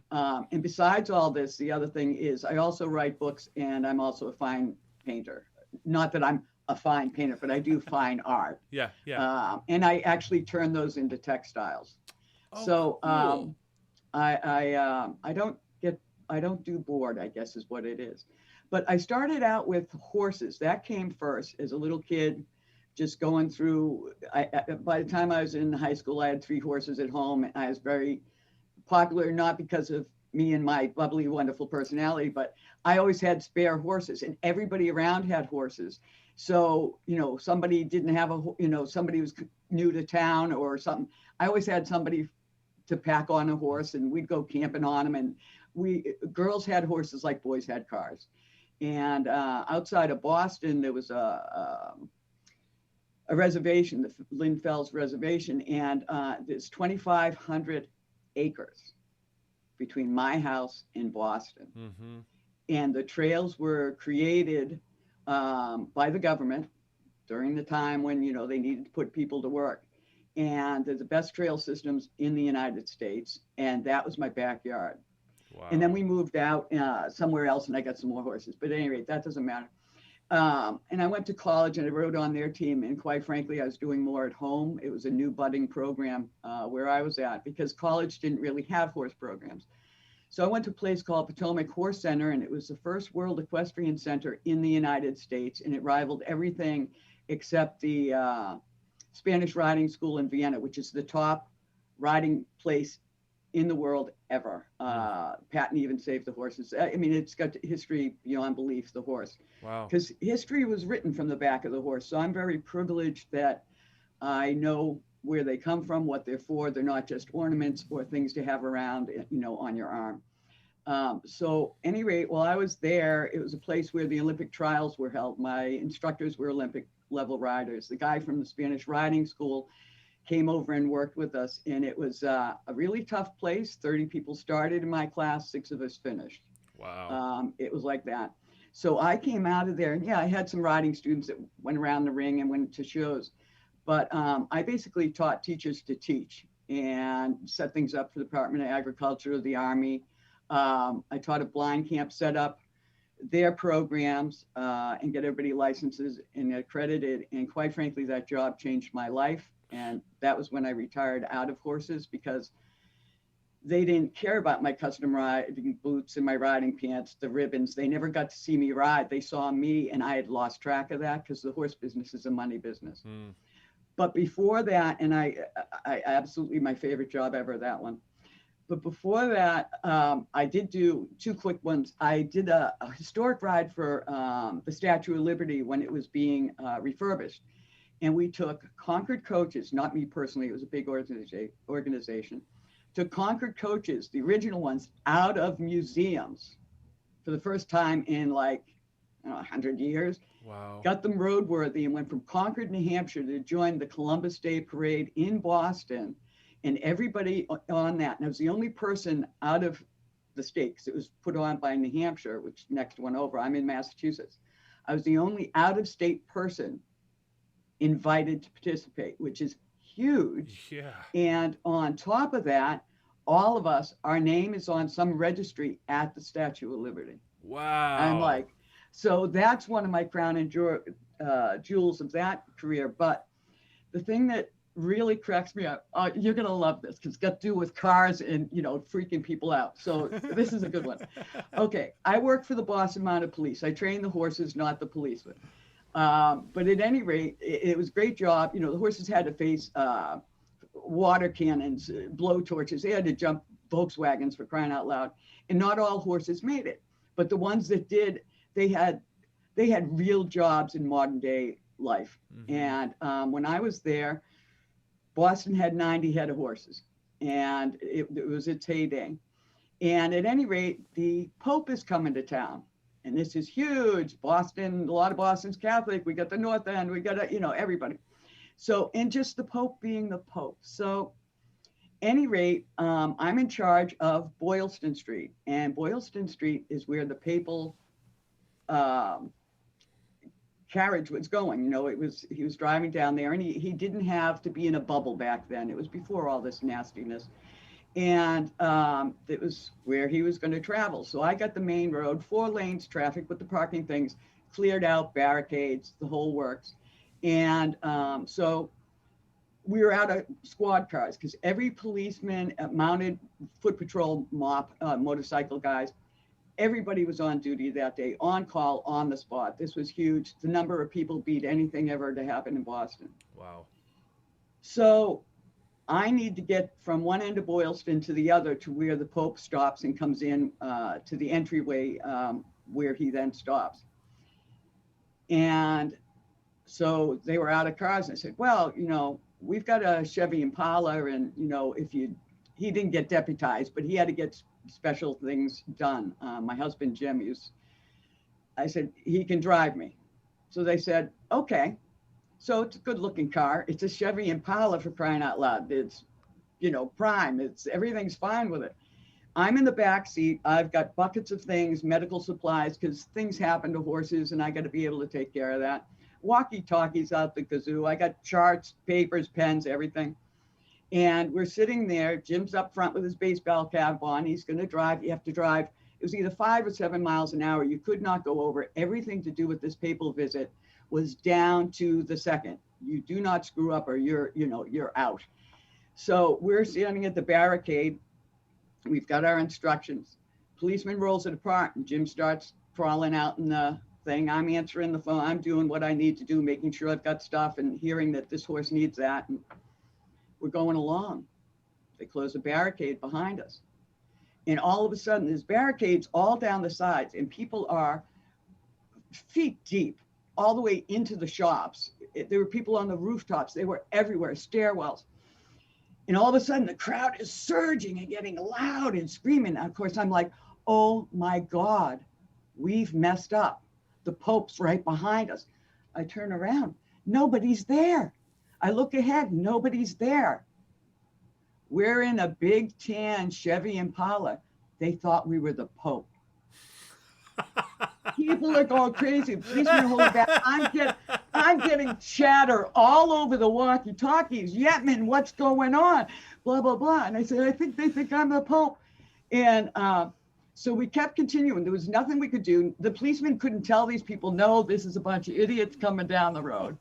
And besides all this, the other thing is I also write books, and I'm also a fine painter. Not that I'm a fine painter, but I do fine art. Yeah. And I actually turn those into textiles. Oh, so cool. I don't do board, I guess is what it is. But I started out with horses. That came first as a little kid, just going through. By the time I was in high school, I had 3 horses at home. And I was very popular, not because of me and my bubbly, wonderful personality, but I always had spare horses, and everybody around had horses. So, somebody didn't have somebody was new to town or something. I always had somebody to pack on a horse, and we'd go camping on them. And girls had horses like boys had cars. And outside of Boston, there was a reservation, the Lynn Fells Reservation, and there's 2,500 acres between my house and Boston. Mm-hmm. And the trails were created by the government during the time when, they needed to put people to work. And they're the best trail systems in the United States. And that was my backyard. Wow. And then we moved out somewhere else, and I got some more horses. But at any rate, that doesn't matter. And I went to college, and I rode on their team. And quite frankly, I was doing more at home. It was a new budding program where I was at, because college didn't really have horse programs. So I went to a place called Potomac Horse Center, and it was the first World Equestrian Center in the United States. And it rivaled everything except the Spanish riding school in Vienna, which is the top riding place in the world ever. Patton even saved the horses. I mean, it's got history beyond belief, the horse. Wow. Because history was written from the back of the horse. So I'm very privileged that I know where they come from, what they're for. They're not just ornaments or things to have around, on your arm. So any rate, while I was there, it was a place where the Olympic trials were held. My instructors were Olympic level riders. The guy from the Spanish riding school came over and worked with us, and it was a really tough place. 30 people started in my class, 6 of us finished. Wow. It was like that. So I came out of there, and I had some riding students that went around the ring and went to shows, but I basically taught teachers to teach and set things up for the Department of Agriculture, the Army, I taught a blind camp, set up their programs and get everybody licenses and accredited. And quite frankly, that job changed my life. And that was when I retired out of horses, because they didn't care about my custom riding boots and my riding pants, the ribbons. They never got to see me ride. They saw me, and I had lost track of that because the horse business is a money business. But before that, and I absolutely my favorite job ever, that one. But before that, I did do two quick ones. I did a historic ride for the Statue of Liberty when it was being refurbished. And we took Concord coaches, not me personally, it was a big organization, took Concord coaches, the original ones, out of museums for the first time in like 100 years. Wow. Got them roadworthy and went from Concord, New Hampshire to join the Columbus Day Parade in Boston. And everybody on that, and I was the only person out of the state, because it was put on by New Hampshire, which next one over. I'm in Massachusetts. I was the only out-of-state person invited to participate, which is huge. Yeah. And on top of that, all of us, our name is on some registry at the Statue of Liberty. Wow. I'm like, so that's one of my crown and jewels of that career. But the thing that really cracks me up, you're going to love this, because it's got to do with cars and, freaking people out. So this is a good one. Okay. I work for the Boston Mounted Police. I train the horses, not the policemen. But at any rate, it was a great job. The horses had to face water cannons, blow torches. They had to jump Volkswagens, for crying out loud. And not all horses made it. But the ones that did, they had real jobs in modern day life. And when I was there, Boston had 90 head of horses, and it was its heyday. And at any rate, the Pope is coming to town, and this is huge. Boston, a lot of Boston's Catholic. We got the North End. We got, everybody. So, and just the Pope being the Pope. So, any rate, I'm in charge of Boylston Street, and Boylston Street is where the papal carriage was going. He was driving down there, and he didn't have to be in a bubble back then. It was before all this nastiness. And it was where he was going to travel. So I got the main road, 4 lanes, traffic with the parking things, cleared out, barricades, the whole works. And so we were out of squad cars, because every policeman, mounted foot patrol motorcycle guys, everybody was on duty that day, on call, on the spot. This was huge. The number of people beat anything ever to happen in Boston. Wow. So I need to get from one end of Boylston to the other, to where the Pope stops and comes in to the entryway where he then stops. And so they were out of cars, and I said, well, we've got a Chevy Impala, and, he didn't get deputized, but he had to get special things done. My husband, Jim, I said, he can drive me. So they said, okay. So it's a good looking car. It's a Chevy Impala, for crying out loud. It's, prime. Everything's fine with it. I'm in the back seat. I've got buckets of things, medical supplies, because things happen to horses, and I got to be able to take care of that. Walkie-talkies out the kazoo. I got charts, papers, pens, everything. And we're sitting there. Jim's up front with his baseball cap on. He's going to drive. You have to drive. It was either 5 or 7 miles an hour. You could not go over. Everything to do with this papal visit was down to the second. You do not screw up, or you're out. So we're standing at the barricade. We've got our instructions. Policeman rolls it apart, and Jim starts crawling out in the thing. I'm answering the phone. I'm doing what I need to do, making sure I've got stuff, and hearing that this horse needs that. And we're going along. They close the barricade behind us. And all of a sudden, there's barricades all down the sides, and people are feet deep all the way into the shops. There were people on the rooftops. They were everywhere, stairwells. And all of a sudden, the crowd is surging and getting loud and screaming. And of course, I'm like, oh my God, we've messed up. The Pope's right behind us. I turn around. Nobody's there. I look ahead. Nobody's there. We're in a big tan Chevy Impala. They thought we were the Pope. People are going crazy. Policemen hold back. I'm getting chatter all over the walkie-talkies. Yetman, what's going on? Blah, blah, blah. And I said, I think they think I'm the Pope. And So we kept continuing. There was nothing we could do. The policeman couldn't tell these people, no, this is a bunch of idiots coming down the road.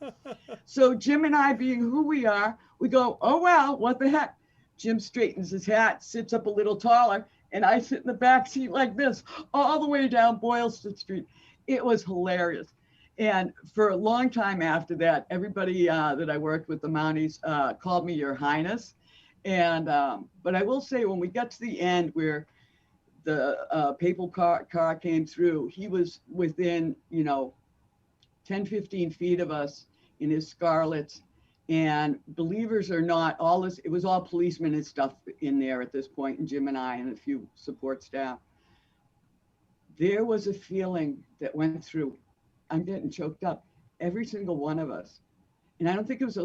So Jim and I, being who we are, we go, oh, well, what the heck? Jim straightens his hat, sits up a little taller, and I sit in the back seat like this, all the way down Boylston Street. It was hilarious. And for a long time after that, everybody that I worked with, the Mounties, called me Your Highness. And but I will say, when we got to the end where the papal car came through, he was within, 10, 15 feet of us in his scarlets. And believers or not, all this, it was all policemen and stuff in there at this point, and Jim and I and a few support staff. There was a feeling that went through, I'm getting choked up, every single one of us. And I don't think it was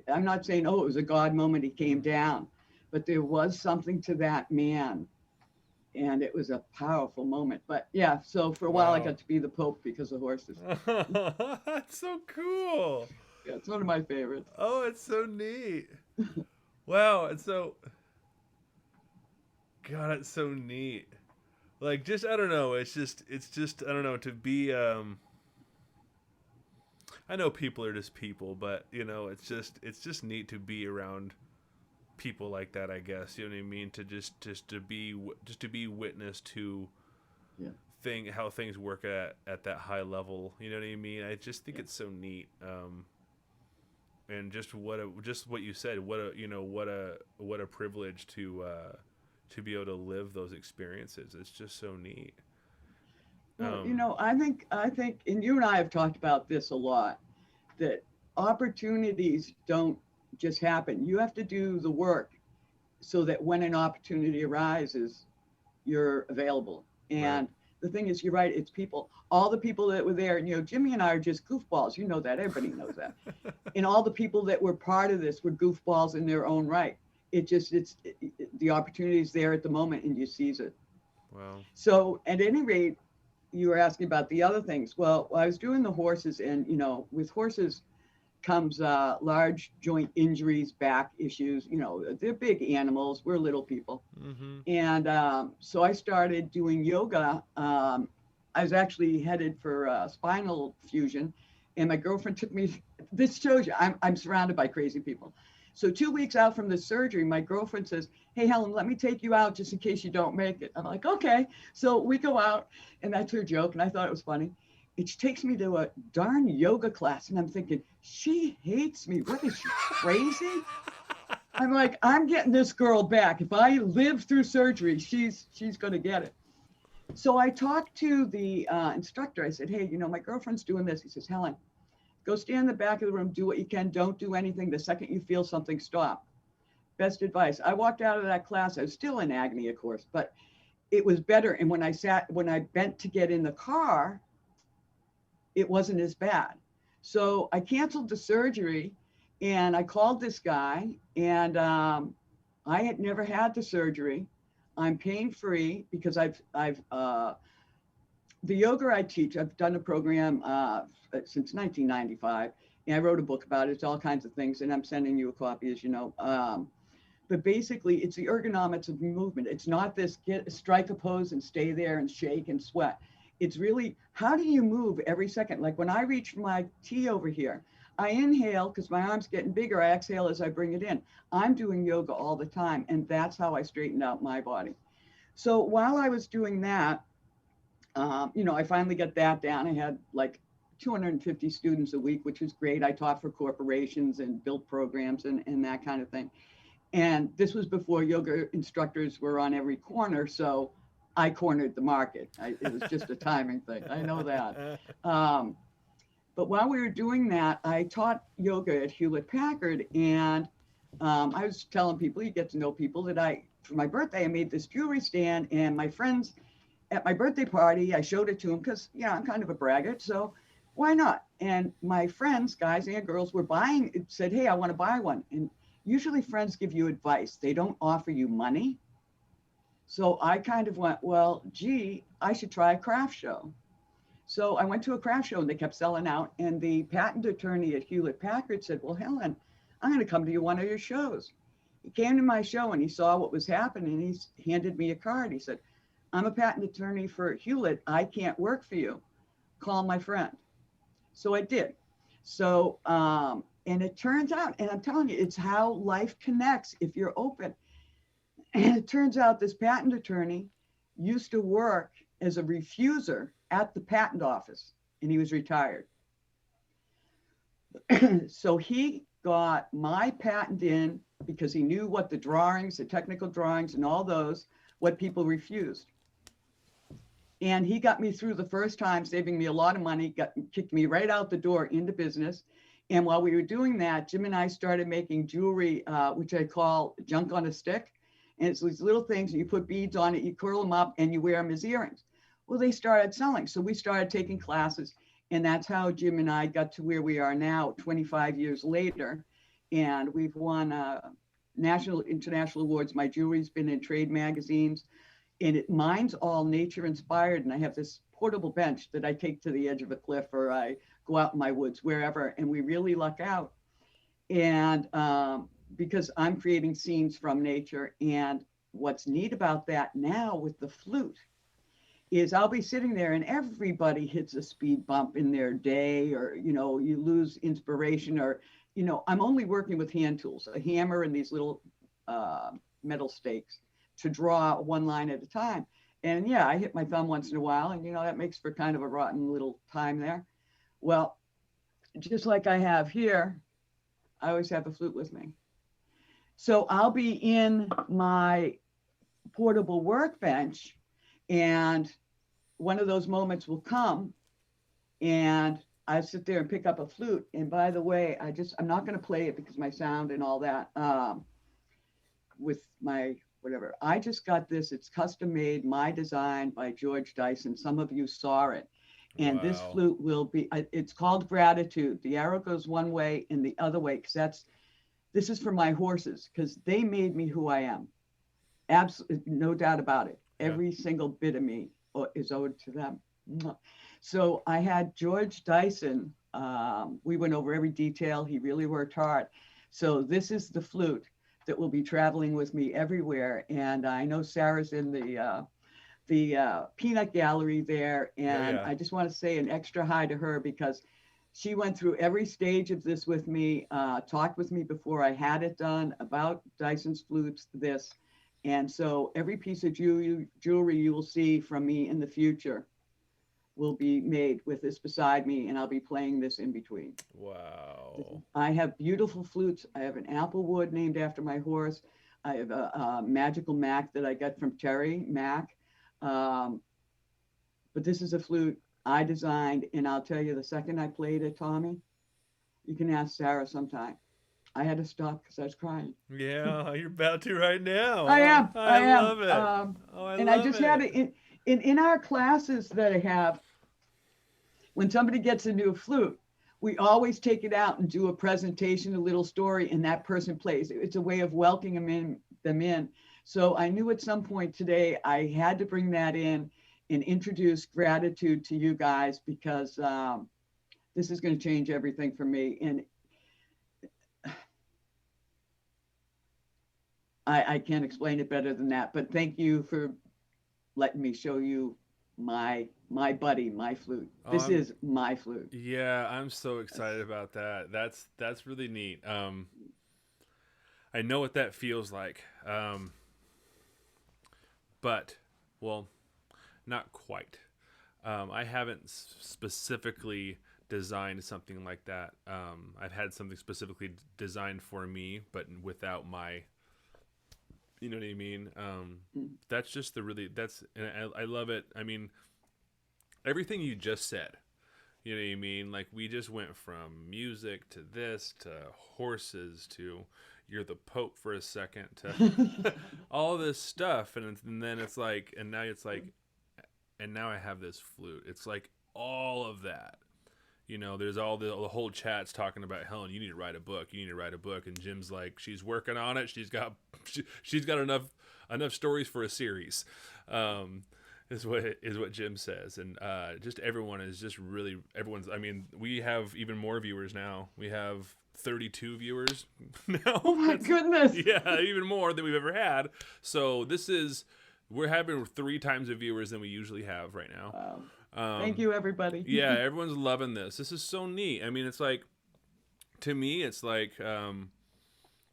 I'm not saying, oh, it was a God moment, he came down, but there was something to that man. And it was a powerful moment. But yeah, so for a while I got to be the Pope because of horses. That's so cool. Yeah, it's one of my favorites. Oh, it's so neat. Wow, it's so... God, it's so neat. Like, just, I don't know, it's just, I don't know, to be, I know people are just people, but, it's just neat to be around people like that, I guess. You know what I mean? To just to be witness to how things work at that high level. You know what I mean? I just think it's so neat. And just what you said, what a privilege to be able to live those experiences. It's just so neat. Well, I think, and you and I have talked about this a lot, that opportunities don't just happen. You have to do the work so that when an opportunity arises, you're available. And the thing is, you're right, it's people. All the people that were there, Jimmy and I are just goofballs. You know that. Everybody knows that. And all the people that were part of this were goofballs in their own right. The opportunity is there at the moment and you seize it. Wow. So at any rate, you were asking about the other things. Well, I was doing the horses, and, with horses comes large joint injuries, back issues. They're big animals. We're little people. Mm-hmm. And so I started doing yoga. I was actually headed for spinal fusion, and my girlfriend took me. This shows you I'm surrounded by crazy people. So 2 weeks out from the surgery, my girlfriend says, hey, Helen, let me take you out just in case you don't make it. I'm like, okay. So we go out, and that's her joke, and I thought it was funny. She takes me to a darn yoga class, and I'm thinking, she hates me. What is she, crazy? I'm like, I'm getting this girl back. If I live through surgery, she's going to get it. So I talked to the instructor. I said, hey, my girlfriend's doing this. He says, Helen, go stand in the back of the room, do what you can. Don't do anything. The second you feel something, stop. Best advice. I walked out of that class. I was still in agony, of course, but it was better. And when I bent to get in the car, it wasn't as bad. So I canceled the surgery, and I called this guy, and I had never had the surgery. I'm pain-free because the yoga I teach, I've done a program since 1995, and I wrote a book about it. It's all kinds of things, and I'm sending you a copy, as you know. But basically, it's the ergonomics of movement. It's not this strike a pose and stay there and shake and sweat. It's really, how do you move every second? Like when I reach my T over here, I inhale because my arm's getting bigger. I exhale as I bring it in. I'm doing yoga all the time, and that's how I straightened out my body. So while I was doing that, I finally got that down. I had like 250 students a week, which was great. I taught for corporations and built programs and that kind of thing. And this was before yoga instructors were on every corner. So I cornered the market. It was just a timing thing. I know that. But while we were doing that, I taught yoga at Hewlett Packard. And I was telling people, you get to know people, that for my birthday, I made this jewelry stand. And my friends at my birthday party, I showed it to them because, I'm kind of a braggart. So why not? And my friends, guys and girls, were buying it, said, hey, I want to buy one. And usually friends give you advice. They don't offer you money. So I kind of went, well, gee, I should try a craft show. So I went to a craft show, and they kept selling out. And the patent attorney at Hewlett Packard said, well, Helen, I'm going to come to one of your shows. He came to my show, and he saw what was happening. He handed me a card. He said, I'm a patent attorney for Hewlett. I can't work for you. Call my friend. So I did. So, and it turns out, and I'm telling you, it's how life connects if you're open. And it turns out this patent attorney used to work as a refuser at the patent office, and he was retired. So he got my patent in because he knew what the drawings, the technical drawings, and all those, what people refused. And he got me through the first time, saving me a lot of money, kicked me right out the door into business. And while we were doing that, Jim and I started making jewelry, which I call junk on a stick. And it's these little things, and you put beads on it, you curl them up, and you wear them as earrings. Well, they started selling. So we started taking classes. And that's how Jim and I got to where we are now, 25 years later. And we've won national, international awards. My jewelry's been in trade magazines. And mine's all nature inspired. And I have this portable bench that I take to the edge of a cliff, or I go out in my woods, wherever, and we really luck out. And because I'm creating scenes from nature. And what's neat about that now with the flute is I'll be sitting there and everybody hits a speed bump in their day, or, you lose inspiration, or, I'm only working with hand tools, a hammer and these little metal stakes to draw one line at a time. And yeah, I hit my thumb once in a while, and that makes for kind of a rotten little time there. Well, just like I have here, I always have a flute with me. So I'll be in my portable workbench, and one of those moments will come, and I sit there and pick up a flute. And by the way, I'm not going to play it because my sound and all that, with my whatever. I just got this. It's custom made, my design by George Dyson. Some of you saw it. And Wow. This flute will be, it's called Gratitude. The arrow goes one way and the other way, because this is for my horses, because they made me who I am. Absolutely, no doubt about it. Yeah. Every single bit of me is owed to them. So I had George Dyson. We went over every detail. He really worked hard. So this is the flute that will be traveling with me everywhere. And I know Sarah's in the peanut gallery there. And Yeah. I just want to say an extra hi to her, because she went through every stage of this with me, talked with me before I had it done about Dyson's flutes, this. And so every piece of jewelry you will see from me in the future will be made with this beside me, and I'll be playing this in between. Wow. I have beautiful flutes. I have an apple wood named after my horse. I have a magical Mac that I got from Terry Mac. But this is a flute I designed, and I'll tell you, the second I played it, Tommy, you can ask Sarah sometime. I had to stop because I was crying. Yeah, you're about to right now. I am. I love it. I just had it in our classes that I have. When somebody gets a new flute, we always take it out and do a presentation, a little story, and that person plays. It's a way of welcoming them in. So I knew at some point today I had to bring that in and introduce Gratitude to you guys, because this is going to change everything for me. And I can't explain it better than that, but thank you for letting me show you my buddy, my flute. This is my flute. Yeah, I'm so excited about that. That's really neat. I know what that feels like. But, well, not quite. I haven't specifically designed something like that. I've had something specifically designed for me, but without my, you know what I mean? That's just and I love it. I mean, everything you just said, you know what I mean? Like, we just went from music to this, to horses, to you're the Pope for a second, to all this stuff. And then it's like, and now I have this flute. It's like all of that. There's all the whole chat's talking about, Helen, you need to write a book. You need to write a book. And Jim's like, she's working on it. She's got enough stories for a series. Is what Jim says. And just everyone's. I mean, we have even more viewers now. We have 32 viewers now. Oh my goodness. Yeah, even more than we've ever had. So this is We're having 3 times the viewers than we usually have right now. Wow. Thank Um, you, everybody. yeah, everyone's loving this. This is so neat. I mean, it's like, to me, it's like,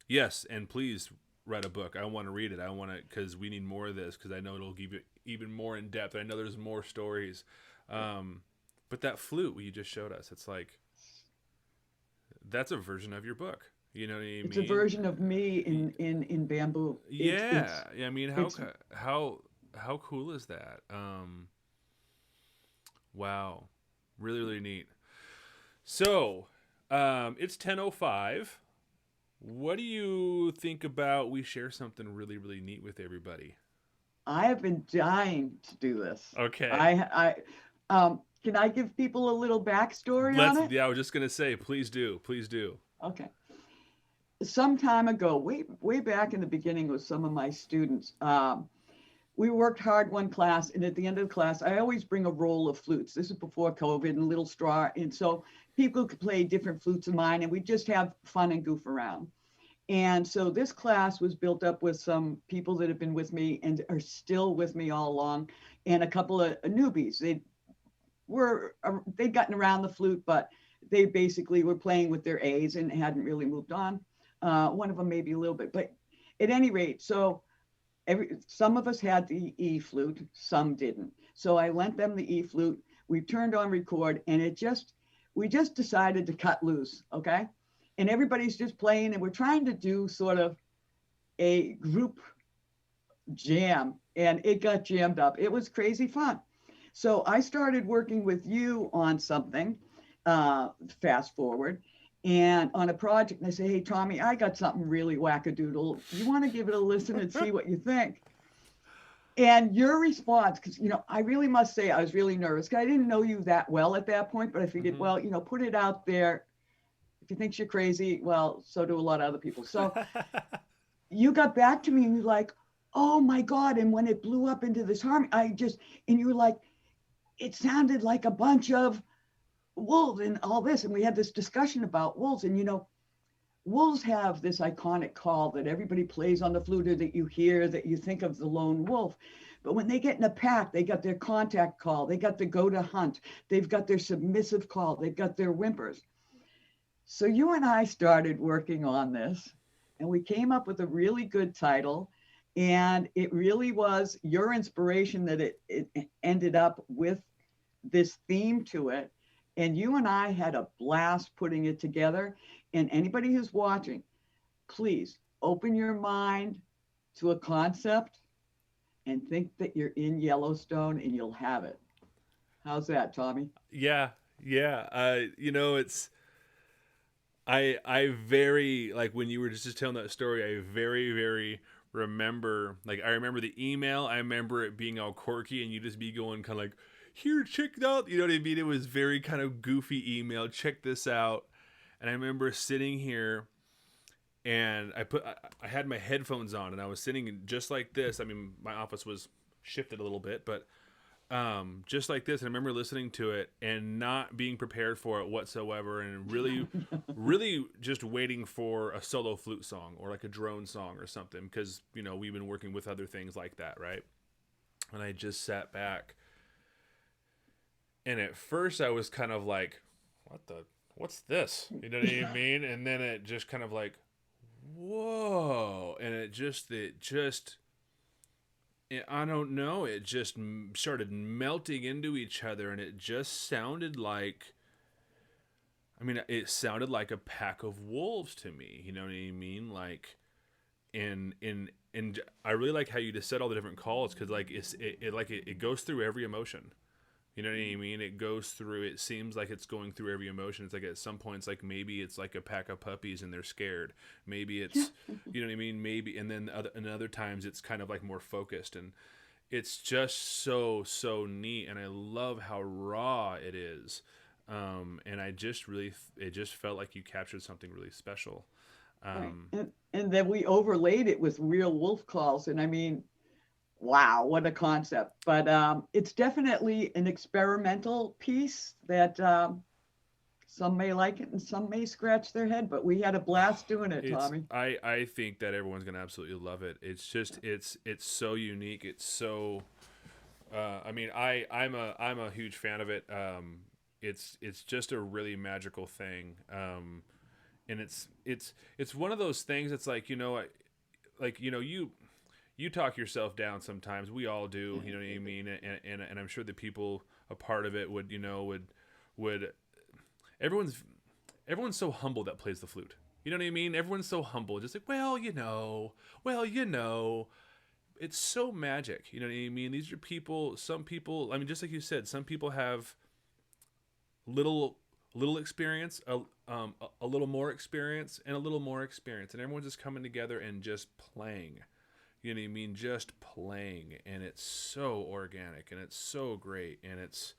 yes, and please write a book. I want to read it. I want to, because we need more of this, because I know it'll give it even more in depth. I know there's more stories. But that flute you just showed us, it's like, that's a version of your book. You know what I mean? It's a version of me in bamboo. Yeah. I mean, it's how cool is that? Wow. Really, really neat. So, it's 10:05. What do you think about we share something really, really neat with everybody? I have been dying to do this. Okay. Can I give people a little backstory on Let's. it? Yeah, I was just gonna say, please do, please do. Okay. Some time ago, way back in the beginning with some of my students, we worked hard one class, and at the end of the class, I always bring a roll of flutes. This is before COVID, and a little straw, and so people could play different flutes of mine, and we just have fun and goof around. And so this class was built up with some people that have been with me and are still with me all along, and a couple of newbies. They'd gotten around the flute, but they basically were playing with their A's and hadn't really moved on. One of them maybe a little bit, but at any rate, so some of us had the E flute, some didn't. So I lent them the E flute. We turned on record, and we just decided to cut loose, okay? And everybody's just playing, and we're trying to do sort of a group jam, and it got jammed up. It was crazy fun. So I started working with you on something, fast forward, and on a project, and I say, hey, Tommy, I got something really wackadoodle. You want to give it a listen and see what you think? And your response, because, I really must say I was really nervous because I didn't know you that well at that point, but I figured, well, put it out there. If he thinks you're crazy, well, so do a lot of other people. So you got back to me and you're like, oh my God. And when it blew up into this harmony, and you were like, it sounded like a bunch of wolves and all this. And we had this discussion about wolves. And, wolves have this iconic call that everybody plays on the flute, or that you hear, that you think of the lone wolf. But when they get in a pack, they got their contact call. They got the go to hunt. They've got their submissive call. They've got their whimpers. So you and I started working on this, and we came up with a really good title. And it really was your inspiration that it ended up with this theme to it. And you and I had a blast putting it together. And anybody who's watching, please open your mind to a concept and think that you're in Yellowstone, and you'll have it. How's that, Tommy? Yeah. It's I very, like, when you were just telling that story, I very, very remember, like, I remember the email. I remember it being all quirky, and you just be going kind of like, here, check it out. You know what I mean? It was very kind of goofy email. Check this out. And I remember sitting here, and I had my headphones on, and I was sitting just like this. I mean, my office was shifted a little bit, but just like this. And I remember listening to it and not being prepared for it whatsoever, and really, really just waiting for a solo flute song or like a drone song or something, because, we've been working with other things like that, right? And I just sat back, and at first I was kind of like, what's this? You know what I mean? And then it just kind of like, whoa. And I don't know. It just started melting into each other, and it just sounded like, it sounded like a pack of wolves to me. You know what I mean? Like, and I really like how you just said all the different calls, because like it goes through every emotion. You know what I mean? It goes through, it seems like it's going through every emotion. It's like at some points, like maybe it's like a pack of puppies and they're scared. Maybe it's, you know what I mean? Maybe, and then other times it's kind of like more focused, and it's just so, so neat. And I love how raw it is. And it just felt like you captured something really special. Right. And then we overlaid it with real wolf calls. And wow, what a concept. But it's definitely an experimental piece that Some may like it and some may scratch their head, but we had a blast doing it, It's Tommy. I think that everyone's gonna absolutely love it. It's just it's so unique. It's so I mean I'm a huge fan of it. It's just a really magical thing. And it's one of those things. It's like like you talk yourself down sometimes. We all do. You know what I mean? And I'm sure the people a part of it would would everyone's everyone's so humble that plays the flute. You know what I mean? Everyone's so humble, just like, it's so magic. You know what I mean? These are people. Some people. I mean, just like you said, some people have little experience, a little more experience, and a little more experience, and everyone's just coming together and just playing. You know what I mean? Just playing, and it's so organic, and it's so great, and it's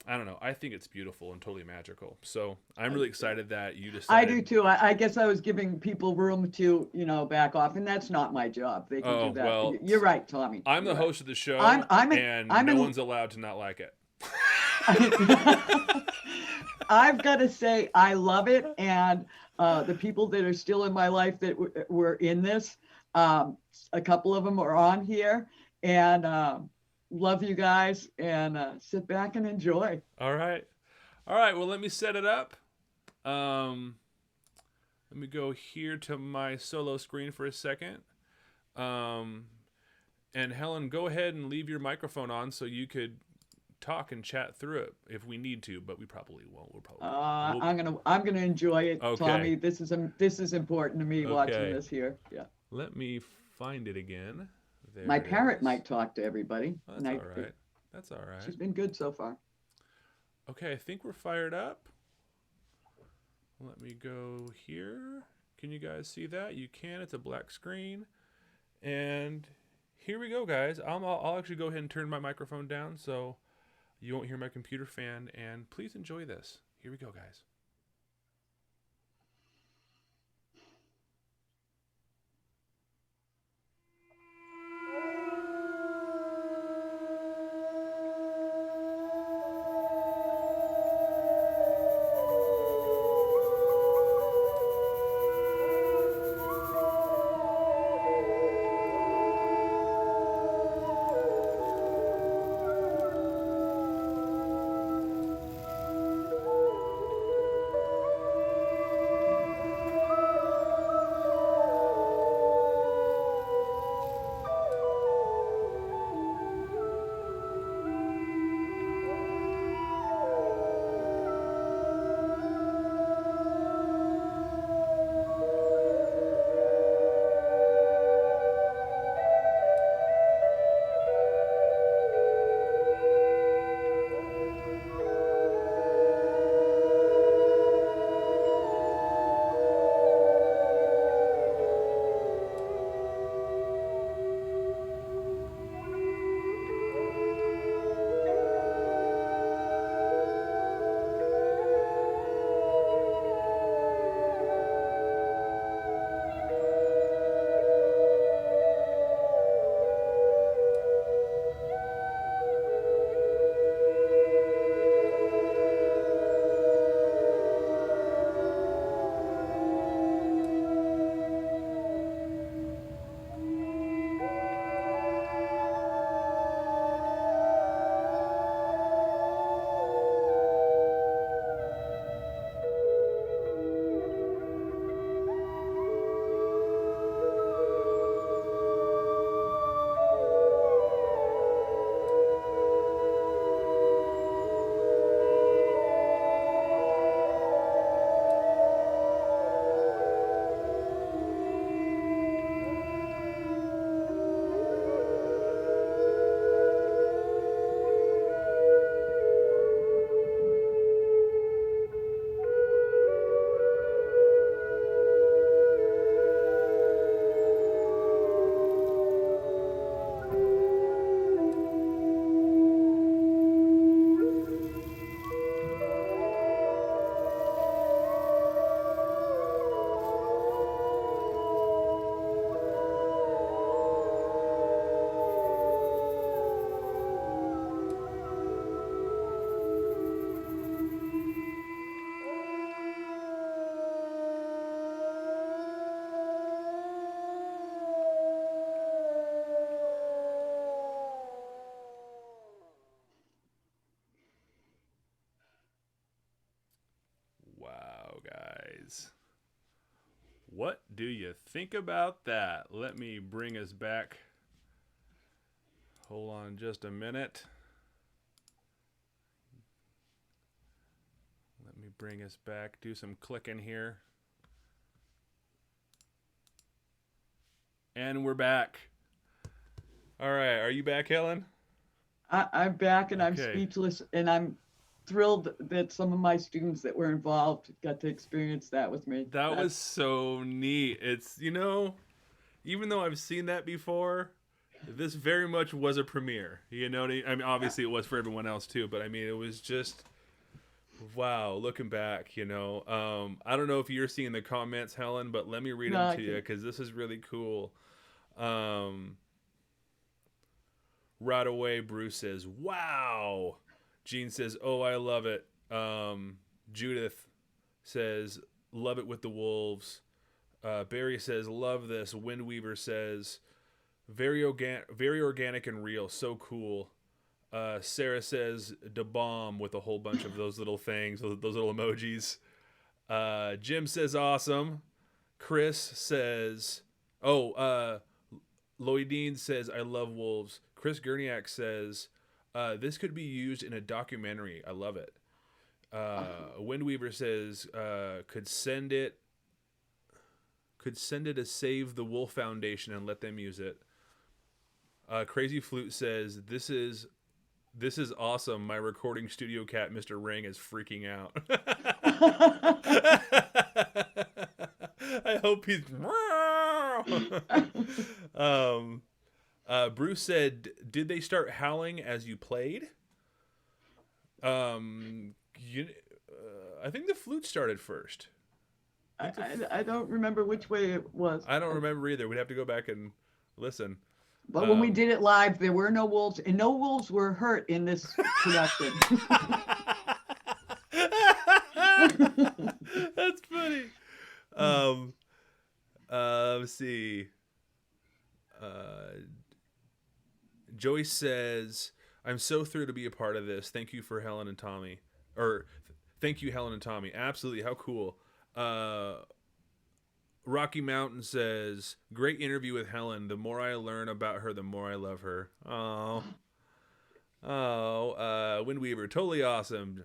I don't know. I think it's beautiful and totally magical. So I'm really excited that you I decided. do too. I guess I was giving people room to, back off, and that's not my job. They can do Oh that. well, You're right, Tommy. I'm the You're right. host of the I'm show, I'm an and I'm no an one's allowed to not like it. I've got to say I love it, and the people that are still in my life that were in this, a couple of them are on here, and love you guys, and sit back and enjoy. All right, all right. Well, let me set it up. Let me go here to my solo screen for a second. Um, and Helen, go ahead and leave your microphone on so you could talk and chat through it if we need to, but we probably won't. I'm gonna enjoy it, Okay. Tommy. This is important to me watching Okay. this here. Yeah. Let me find it again. There My it parrot is. might talk to everybody. Oh, And that's all right. That's all she's right. been good so far. Okay, I think we're fired up. Let me go here. Can you guys see that? You can. It's a black screen. And here we go, guys. I'll actually go ahead and turn my microphone down so you won't hear my computer fan. And please enjoy this. Here we go, guys. guys. What do you think about that? Let me bring us back. Hold on just a minute. Let me bring us back. Do some clicking here. And we're back. All right. Are you back, Helen? I'm back, and I'm Okay. speechless, and I'm thrilled that some of my students that were involved got to experience that with me. That was so neat. It's, even though I've seen that before, this very much was a premiere. You know what I mean? Obviously it was for everyone else too, but I mean, it was just, wow, looking back, I don't know if you're seeing the comments, Helen, but let me read them to you because this is really cool. Right away, Bruce says, wow. Gene says, oh, I love it. Judith says, love it with the wolves. Barry says, love this. Windweaver says, very organic and real. So cool. Sarah says, da bomb with a whole bunch of those little things, those little emojis. Jim says, awesome. Chris says, Lloydine says, I love wolves. Chris Gurniak says, this could be used in a documentary. I love it. Windweaver says, could send it to Save the Wolf Foundation and let them use it. Crazy Flute says, this is awesome. My recording studio cat, Mr. Ring, is freaking out. I hope he's... Bruce said, did they start howling as you played? I think the flute started first. I don't remember which way it was. I don't remember either. We'd have to go back and listen. But when we did it live, there were no wolves, and no wolves were hurt in this production. That's funny. Let's see. Joyce says, I'm so thrilled to be a part of this. Thank you for Helen and Tommy. Thank you, Helen and Tommy. Absolutely. How cool. Rocky Mountain says, great interview with Helen. The more I learn about her, the more I love her. Oh, Windweaver, totally awesome.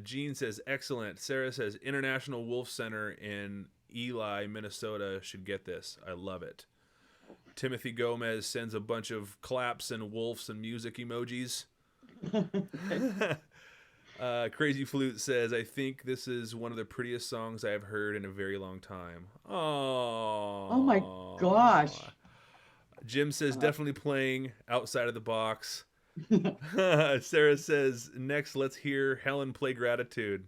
Jean says, excellent. Sarah says, International Wolf Center in Ely, Minnesota should get this. I love it. Timothy Gomez sends a bunch of claps and wolves and music emojis. Crazy Flute says, I think this is one of the prettiest songs I have heard in a very long time. Oh my gosh. Jim says, definitely playing outside of the box. Sarah says, next, let's hear Helen play Gratitude.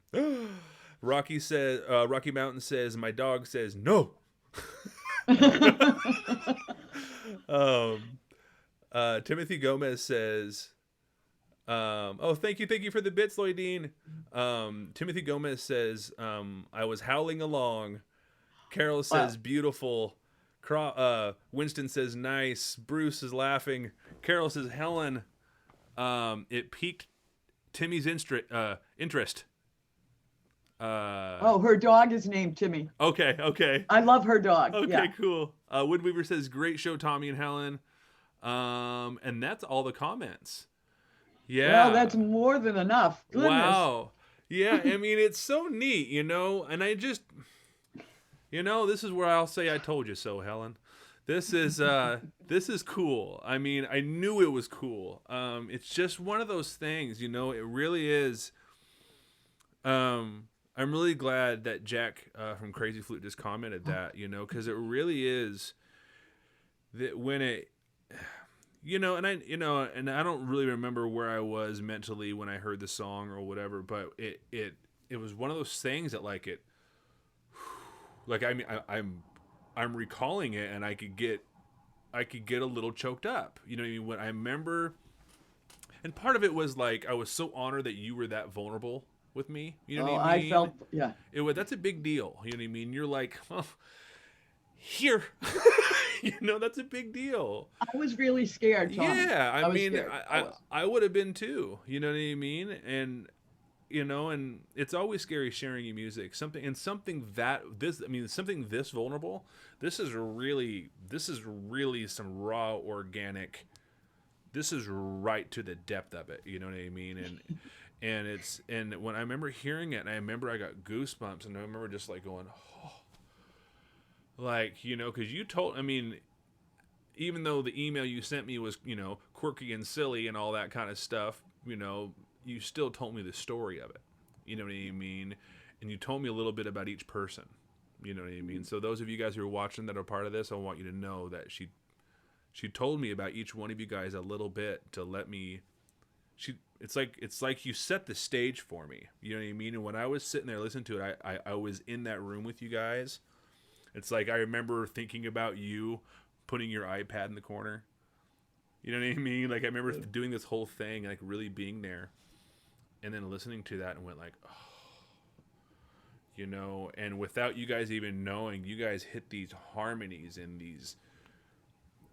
Rocky Mountain says, my dog says, no. Timothy Gomez says, thank you for the bits, Lloydine. Timothy Gomez says, I was howling along. Carol says, beautiful. Winston says, nice. Bruce is laughing. Carol says, Helen, it piqued Timmy's interest. Her dog is named Timmy. Okay. I love her dog. Okay, yeah. Cool. Woodweaver says, great show, Tommy and Helen. And that's all the comments. Yeah. Well, that's more than enough. Goodness. Wow. Yeah, I mean, it's so neat, and I just, this is where I'll say I told you so, Helen. This is cool. I mean, I knew it was cool. It's just one of those things, it really is. I'm really glad that Jack from Crazy Flute just commented that, because it really is that when it, and I don't really remember where I was mentally when I heard the song or whatever, but it was one of those things that I'm recalling it and I could get a little choked up. You know what I mean? When I remember, and part of it was I was so honored that you were that vulnerable with me. You know what I mean? I felt, yeah. That's a big deal. You know what I mean? You're like, here. That's a big deal. I was really scared, Tom. Yeah, I mean, I would have been too. You know what I mean? And and it's always scary sharing your music. Something this vulnerable. This is really some raw, organic. This is right to the depth of it. You know what I mean? And when I remember hearing it, and I remember I got goosebumps, and I remember just like going, oh, like, because you told, even though the email you sent me was, quirky and silly and all that kind of stuff, you still told me the story of it. You know what I mean? And you told me a little bit about each person. You know what I mean? So those of you guys who are watching that are part of this, I want you to know that she told me about each one of you guys a little bit to let me. It's like you set the stage for me. You know what I mean? And when I was sitting there listening to it, I was in that room with you guys. It's like I remember thinking about you putting your iPad in the corner. You know what I mean? Like I remember doing this whole thing, like really being there, and then listening to that and went like, oh, and without you guys even knowing, you guys hit these harmonies and these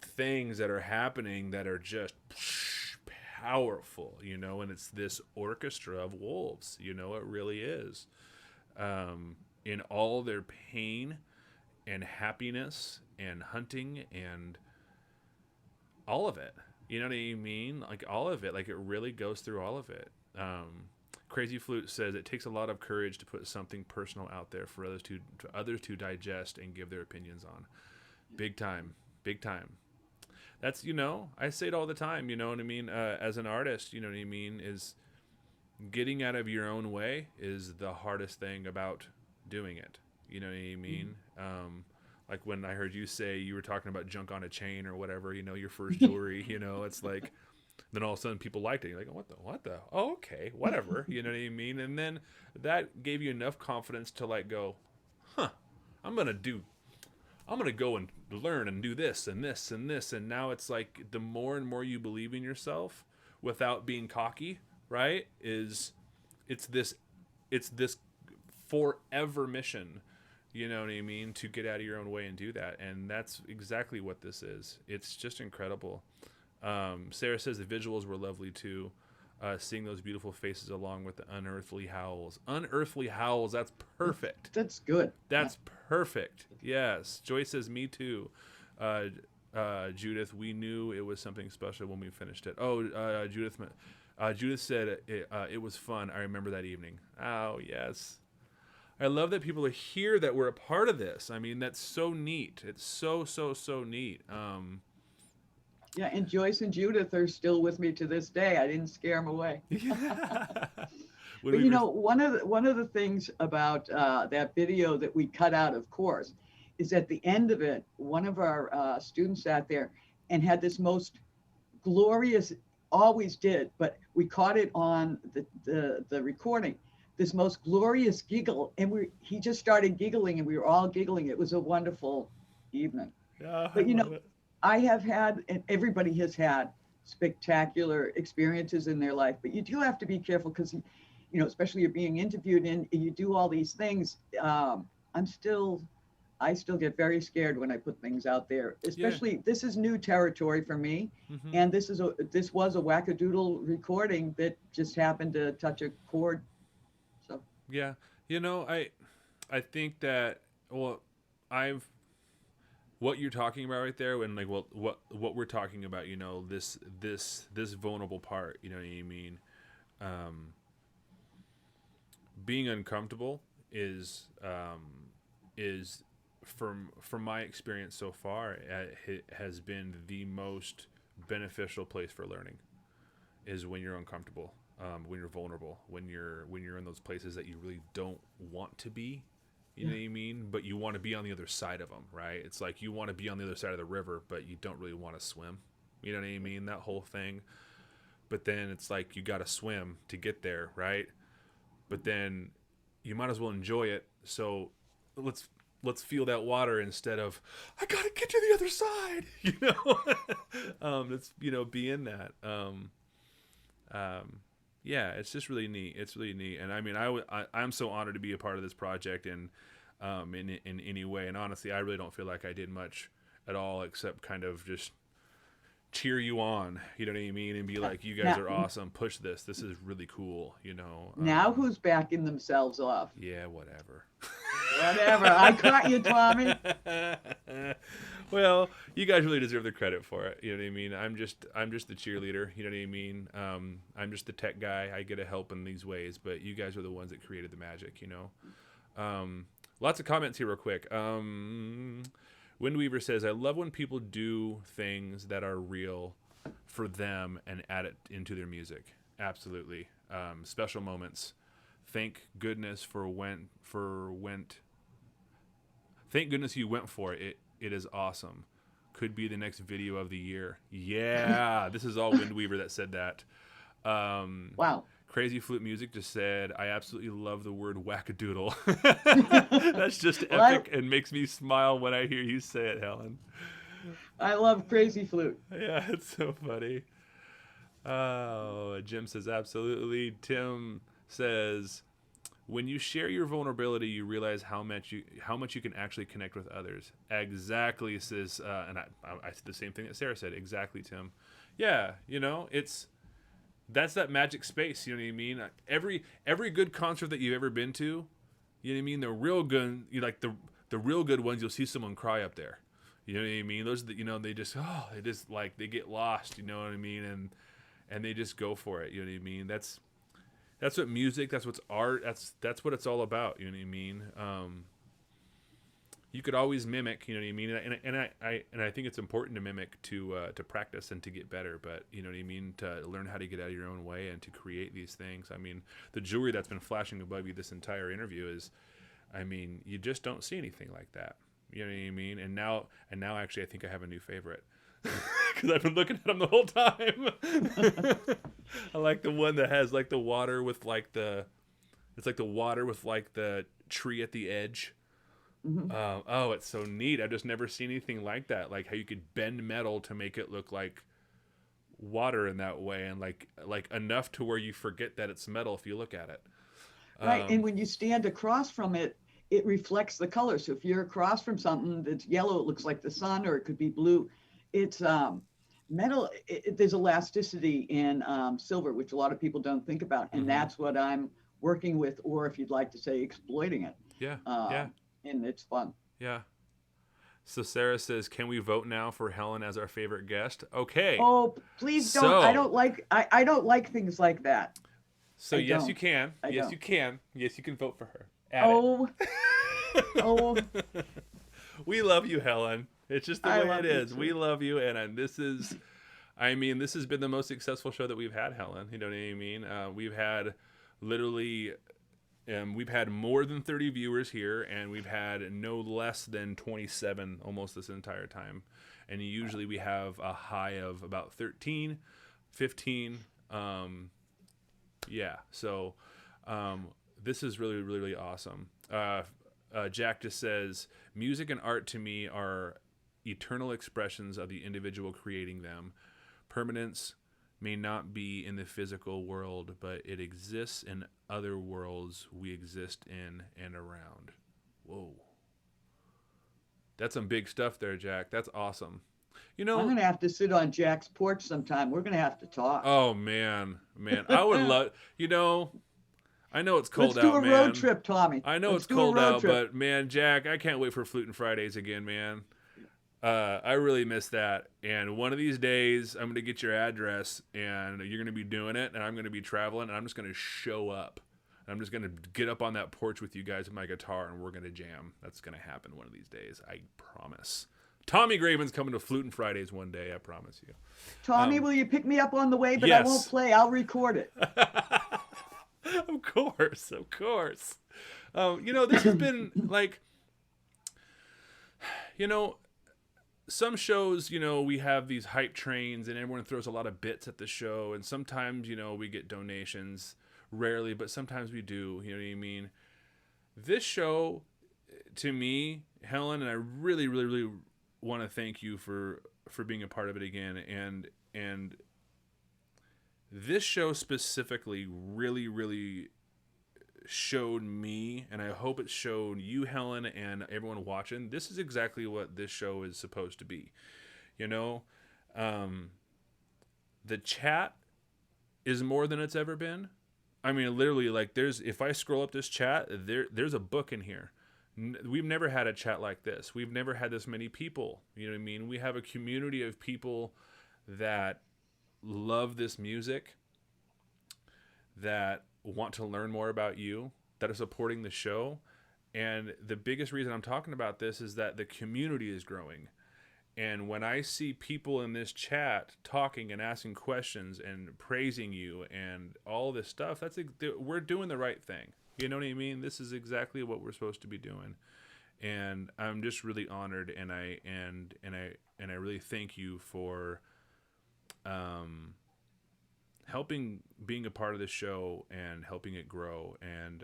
things that are happening that are just powerful, and it's this orchestra of wolves, it really is, in all their pain and happiness and hunting and all of it. You know what I mean? Like all of it. Like it really goes through all of it. Crazy Flute says it takes a lot of courage to put something personal out there for others to digest and give their opinions on. Big time. Big time. That's, I say it all the time, you know what I mean? As an artist, you know what I mean, is getting out of your own way is the hardest thing about doing it. You know what I mean? Mm-hmm. Like when I heard you say you were talking about junk on a chain or whatever, your first jewelry, it's like, then all of a sudden people liked it. You're like, what the? Oh, okay, whatever. You know what I mean? And then that gave you enough confidence to like go, I'm going to go and learn and do this and this and this. And now it's like the more and more you believe in yourself without being cocky, right? It's this forever mission. You know what I mean? To get out of your own way and do that. And that's exactly what this is. It's just incredible. Sarah says the visuals were lovely too. Seeing those beautiful faces along with the unearthly howls. Unearthly howls, that's perfect. That's good. That's perfect. Yes. Joy says, me too. Judith, we knew it was something special when we finished it. Oh, Judith said it was fun. I remember that evening. Oh, yes. I love that people are here, that we're a part of this. I mean, that's so neat. It's so, so, so neat. Yeah, and Joyce and Judith are still with me to this day. I didn't scare them away. But one of the things about that video that we cut out, of course, is at the end of it, one of our students sat there and had this most glorious, always did, but we caught it on the recording, this most glorious giggle, and he just started giggling, and we were all giggling. It was a wonderful evening. Yeah, but I have had, and everybody has had, spectacular experiences in their life, but you do have to be careful because, especially you're being interviewed and you do all these things. I still get very scared when I put things out there, especially this is new territory for me. Mm-hmm. And this was a wackadoodle recording that just happened to touch a chord. So, yeah, I think that, what you're talking about right there, when like what we're talking about, this vulnerable part, you know what I mean? Being uncomfortable is from my experience so far, it has been the most beneficial place for learning, is when you're uncomfortable, when you're vulnerable, when you're in those places that you really don't want to be. You know what I mean? But you want to be on the other side of them, right? It's like you want to be on the other side of the river, but you don't really want to swim. You know what I mean? That whole thing. But then it's like you got to swim to get there, right? But then you might as well enjoy it. So let's feel that water instead of, I got to get to the other side, Let's, be in that. Yeah, it's just really neat. It's really neat. And I mean, I'm so honored to be a part of this project and in any way. And honestly, I really don't feel like I did much at all except kind of just cheer you on, you know what I mean, and be like, you guys Now, are awesome, push this is really cool, you know. now who's backing themselves off? Yeah, whatever. Whatever. I caught you, Tommy. Well, you guys really deserve the credit for it, you know what I mean. I'm just the cheerleader, you know what I mean. I'm just the tech guy. I get to help in these ways, but you guys are the ones that created the magic, you know. Lots of comments here real quick. Windweaver says, I love when people do things that are real for them and add it into their music. Absolutely. Special moments. Thank goodness thank goodness you went for it. It is awesome. Could be the next video of the year. Yeah, this is all Windweaver that said that. Wow. Crazy Flute Music just said, I absolutely love the word wackadoodle. That's just epic and makes me smile when I hear you say it, Helen. I love Crazy Flute. Yeah, it's so funny. Oh, Jim says, absolutely. Tim says, when you share your vulnerability, you realize how much you can actually connect with others. Exactly, says, and I said the same thing that Sarah said. Exactly, Tim. Yeah, you know, that's that magic space, you know what I mean? Every good concert that you've ever been to, you know what I mean? The real good, the real good ones, you'll see someone cry up there. You know what I mean? Those that, you know, they just like they get lost, you know what I mean? And they just go for it, you know what I mean? That's what music, that's what's art, that's what it's all about, you know what I mean? You could always mimic, you know what I mean? And I think it's important to mimic to practice and to get better, but you know what I mean? To learn how to get out of your own way and to create these things. I mean, the jewelry that's been flashing above you this entire interview is, I mean, you just don't see anything like that. You know what I mean? And now actually I think I have a new favorite. Because I've been looking at them the whole time. I like the one that has like the water with like it's like the water with like the tree at the edge. Mm-hmm. Oh, it's so neat. I've just never seen anything like that. Like how you could bend metal to make it look like water in that way, and like enough to where you forget that it's metal if you look at it. Right, and when you stand across from it, it reflects the color. So if you're across from something that's yellow, it looks like the sun, or it could be blue. It's metal. There's elasticity in silver, which a lot of people don't think about, and that's what I'm working with, or if you'd like to say, exploiting it. Yeah. And it's fun. Yeah. So Sarah says, "Can we vote now for Helen as our favorite guest?" Okay. Oh, please don't. I don't like things like that. So yes, you can. Yes, you can. Yes, you can vote for her. Oh. We love you, Helen. It's just the way it is. We love you, and this has been the most successful show that we've had, Helen. You know what I mean? We've had literally. We've had more than 30 viewers here, and we've had no less than 27 almost this entire time. And usually we have a high of about 13, 15. So this is really, really, really awesome. Jack just says, music and art to me are eternal expressions of the individual creating them. Permanence may not be in the physical world, but it exists in other worlds we exist in and around. Whoa. That's some big stuff there, Jack. That's awesome. You know, I'm going to have to sit on Jack's porch sometime. We're going to have to talk. Oh, man. I would love, I know it's cold out, man. Let's do a road trip, Tommy. I know it's cold out, but man, Jack, I can't wait for Flutin' Fridays again, man. I really miss that. And one of these days, I'm going to get your address, and you're going to be doing it, and I'm going to be traveling, and I'm just going to show up. I'm just going to get up on that porch with you guys with my guitar, and we're going to jam. That's going to happen one of these days. I promise. Tommy Graven's coming to Flutin' Fridays one day. I promise you. Tommy, will you pick me up on the way? But yes. I won't play. I'll record it. Of course. This has been like, some shows, we have these hype trains and everyone throws a lot of bits at the show. And sometimes, we get donations, rarely, but sometimes we do, you know what I mean? This show, to me, Helen, and I really, really, really want to thank you for being a part of it again. And this show specifically really, really showed me, and I hope it showed you, Helen, and everyone watching, this is exactly what this show is supposed to be. the chat is more than it's ever been. I mean, literally, like, if I scroll up this chat, there's a book in here. We've never had a chat like this. We've never had this many people. You know what I mean? We have a community of people that love this music, that want to learn more about you, that are supporting the show. And the biggest reason I'm talking about this is that the community is growing. And when I see people in this chat talking and asking questions and praising you and all this stuff, we're doing the right thing. You know what I mean? This is exactly what we're supposed to be doing. And I'm just really honored, and I really thank you for helping, being a part of the show and helping it grow. And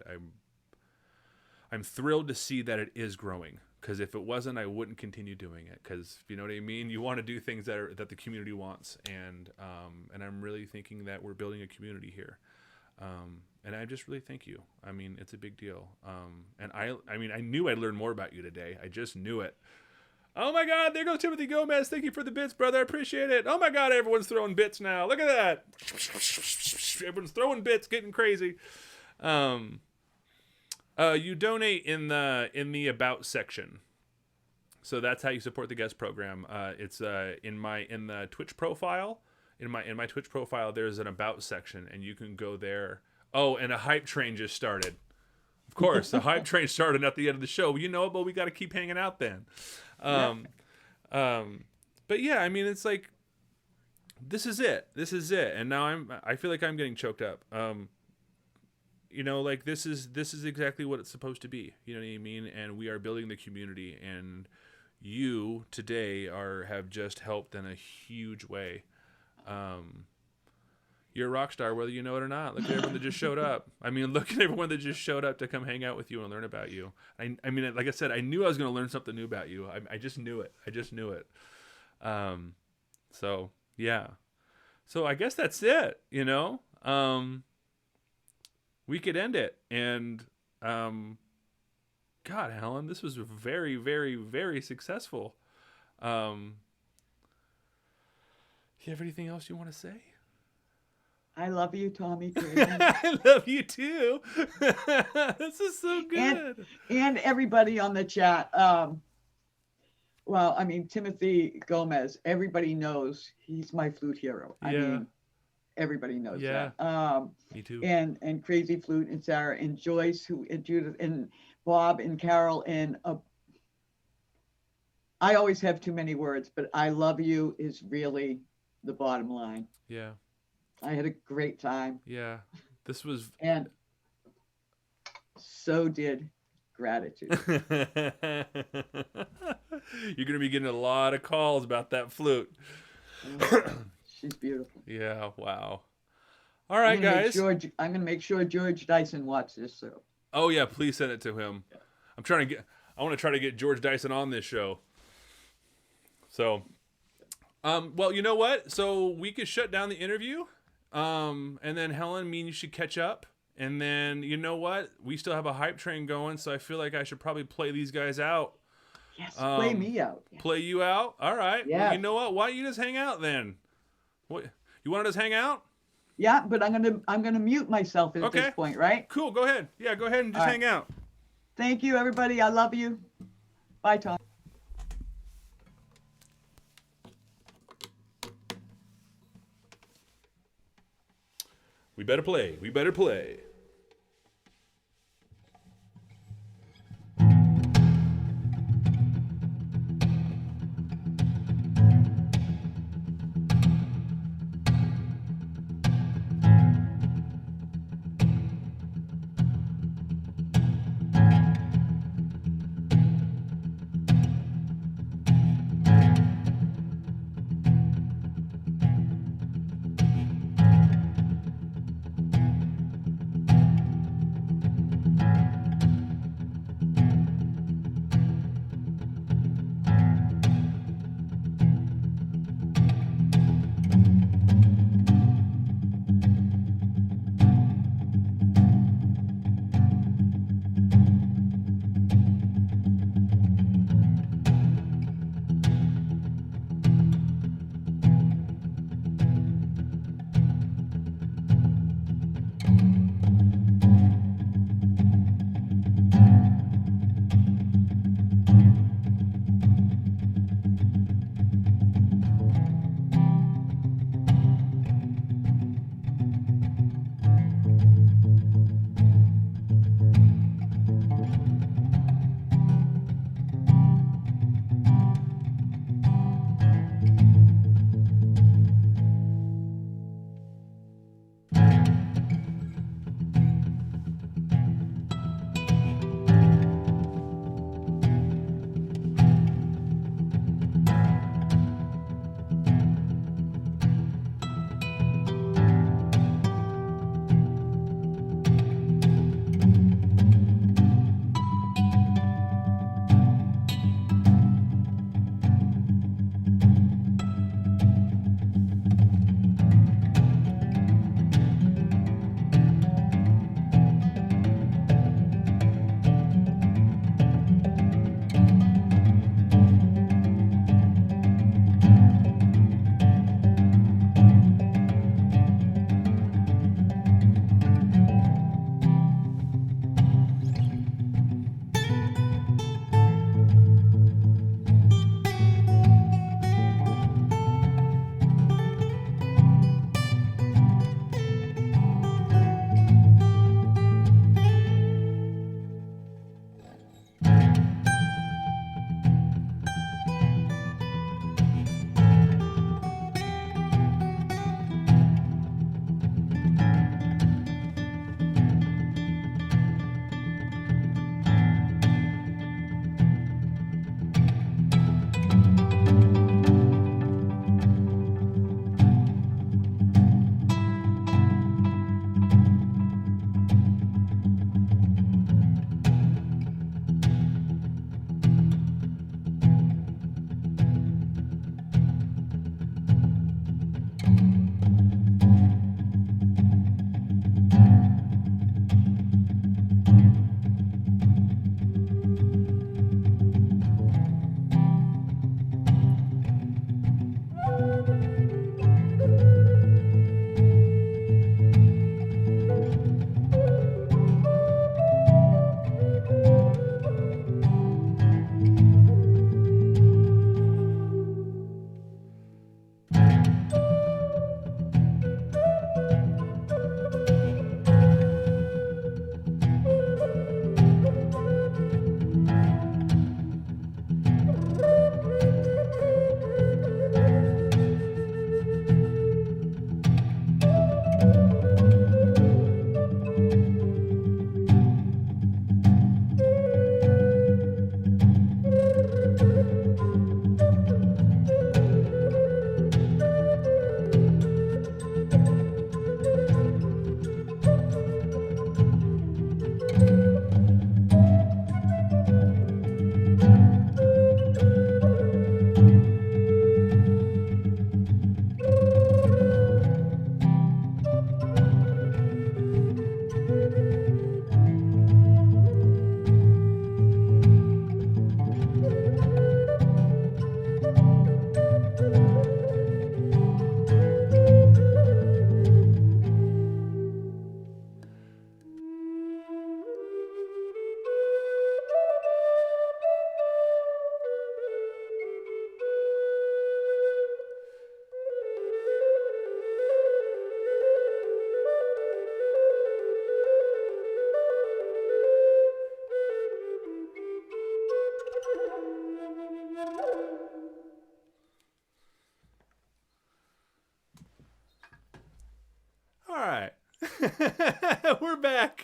I'm thrilled to see that it is growing, because if it wasn't, I wouldn't continue doing it, because you know what I mean? You want to do things that the community wants, and I'm really thinking that we're building a community here. And I just really thank you. I mean, it's a big deal. And I mean, I knew I'd learn more about you today. I just knew it. Oh my God, there goes Timothy Gomez. Thank you for the bits, brother. I appreciate it. Oh my God, everyone's throwing bits now. Look at that. Everyone's throwing bits, getting crazy. You donate in the about section. So that's how you support the guest program. It's in the Twitch profile. In my Twitch profile, there's an about section, and you can go there. Oh, and a hype train just started. Of course, the hype train started at the end of the show. You know it, but we got to keep hanging out then. But yeah, I mean, it's like, this is it. This is it. And now I feel like I'm getting choked up. You know, like, this is exactly what it's supposed to be. You know what I mean? And we are building the community, and you today have just helped in a huge way. You're a rock star, whether you know it or not. Look at everyone that just showed up. I mean, look at everyone that just showed up to come hang out with you and learn about you. I mean, like I said, I knew I was going to learn something new about you. I just knew it. I just knew it. So yeah. So I guess that's it, you know? We could end it. And, God, Helen, this was very, very, very successful. You have anything else you want to say? I love you, Tommy. I love you too. This is so good. And everybody on the chat. Well, I mean, Timothy Gomez, everybody knows he's my flute hero. I mean, everybody knows that. Me too. And Crazy Flute and Sarah and Joyce, and Judith and Bob and Carol, and I always have too many words, but I love you is really the bottom line. Yeah. I had a great time. Yeah. This was... And so did gratitude. You're going to be getting a lot of calls about that flute. She's beautiful. Yeah, wow. All right, guys. I'm going to make sure George Dyson watches this show. Oh, yeah, please send it to him. Yeah. I want to try to get George Dyson on this show. So, well, you know what? So we could shut down the interview. And then Helen, me and you should catch up. And then, you know what? We still have a hype train going, so I feel like I should probably play these guys out. Yes, play me out. Yeah. Play you out? All right. Yeah. Well, you know what? Why don't you just hang out then? What, you want to just hang out? Yeah, but I'm gonna mute myself at this point, right? Cool. Go ahead. Yeah, go ahead and just hang out. Thank you, everybody. I love you. Bye, Tom. We better play. We better play.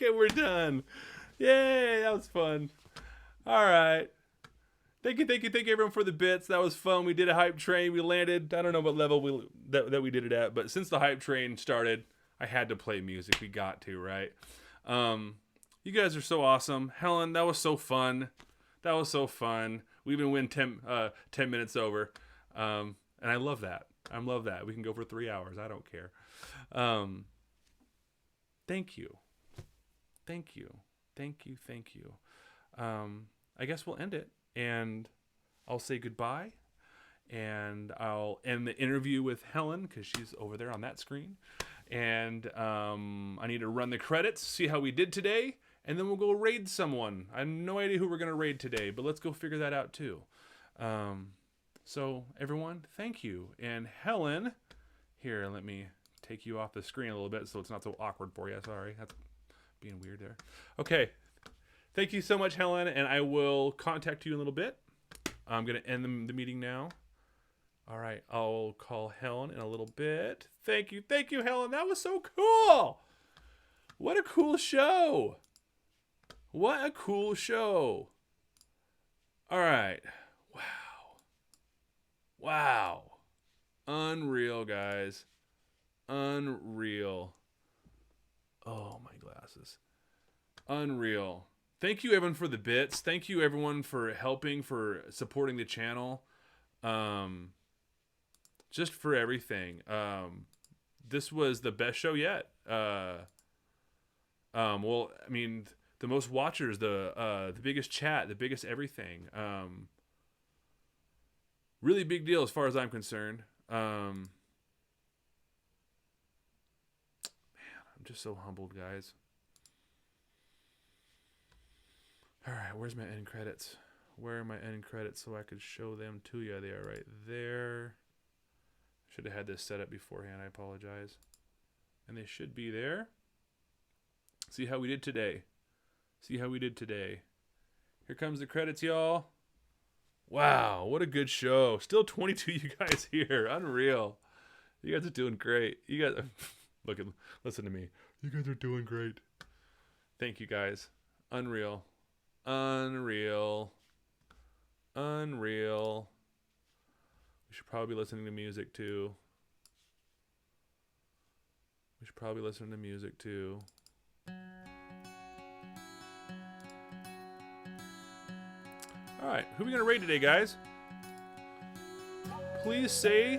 Okay, we're done. Yay, that was fun. All right. Thank you, everyone, for the bits. That was fun. We did a hype train. We landed. I don't know what level that we did it at, but since the hype train started, I had to play music. We got to, right? You guys are so awesome. Helen, that was so fun. We even went 10 minutes over. And I love that. We can go for 3 hours. I don't care. Thank you. I guess we'll end it. And I'll say goodbye, and I'll end the interview with Helen because she's over there on that screen. And I need to run the credits, see how we did today, and then we'll go raid someone. I have no idea who we're going to raid today, but let's go figure that out too. So everyone, thank you. And Helen, here, let me take you off the screen a little bit so it's not so awkward for you. Sorry, that's being weird there. Okay. Thank you so much, Helen, and I will contact you in a little bit. I'm going to end the meeting now. All right, I'll call Helen in a little bit. Thank you, Helen. That was so cool. What a cool show. All right. Wow. Unreal, guys. Unreal. Oh, my glasses. Unreal. Thank you, everyone, for the bits. Thank you, everyone, for helping, for supporting the channel. Just for everything. This was the best show yet. Well, I mean, the most watchers, the biggest chat, the biggest everything. Really big deal as far as I'm concerned. Man, I'm just so humbled, guys. All right, where's my end credits? Where are my end credits so I could show them to you? They are right there. Should have had this set up beforehand. I apologize. And they should be there. See how we did today. Here comes the credits, y'all. Wow, what a good show. Still 22 you guys here. Unreal. You guys are doing great. You guys listen to me. You guys are doing great. Thank you, guys. Unreal. We should probably be listening to music too. Alright, who are we going to raid today, guys? Please say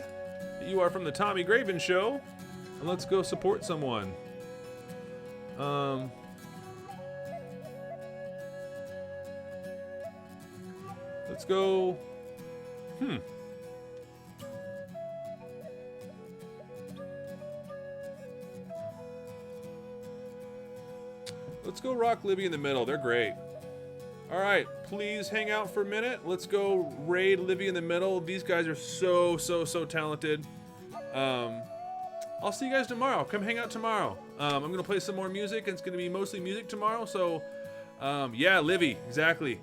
that you are from the Tommy Graven Show, and let's go support someone. Let's go. Let's go rock Libby in the middle. They're great. All right, please hang out for a minute. Let's go raid Libby in the middle. These guys are so talented. I'll see you guys tomorrow. Come hang out tomorrow. I'm gonna play some more music, and it's gonna be mostly music tomorrow. So, yeah, Libby, exactly.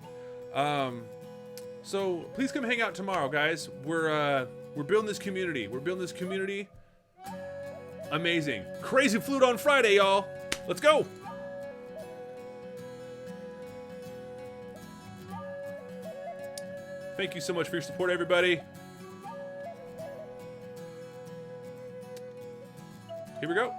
So please come hang out tomorrow, guys. We're building this community. Amazing. Crazy Flute on Friday, y'all. Let's go. Thank you so much for your support, everybody. Here we go.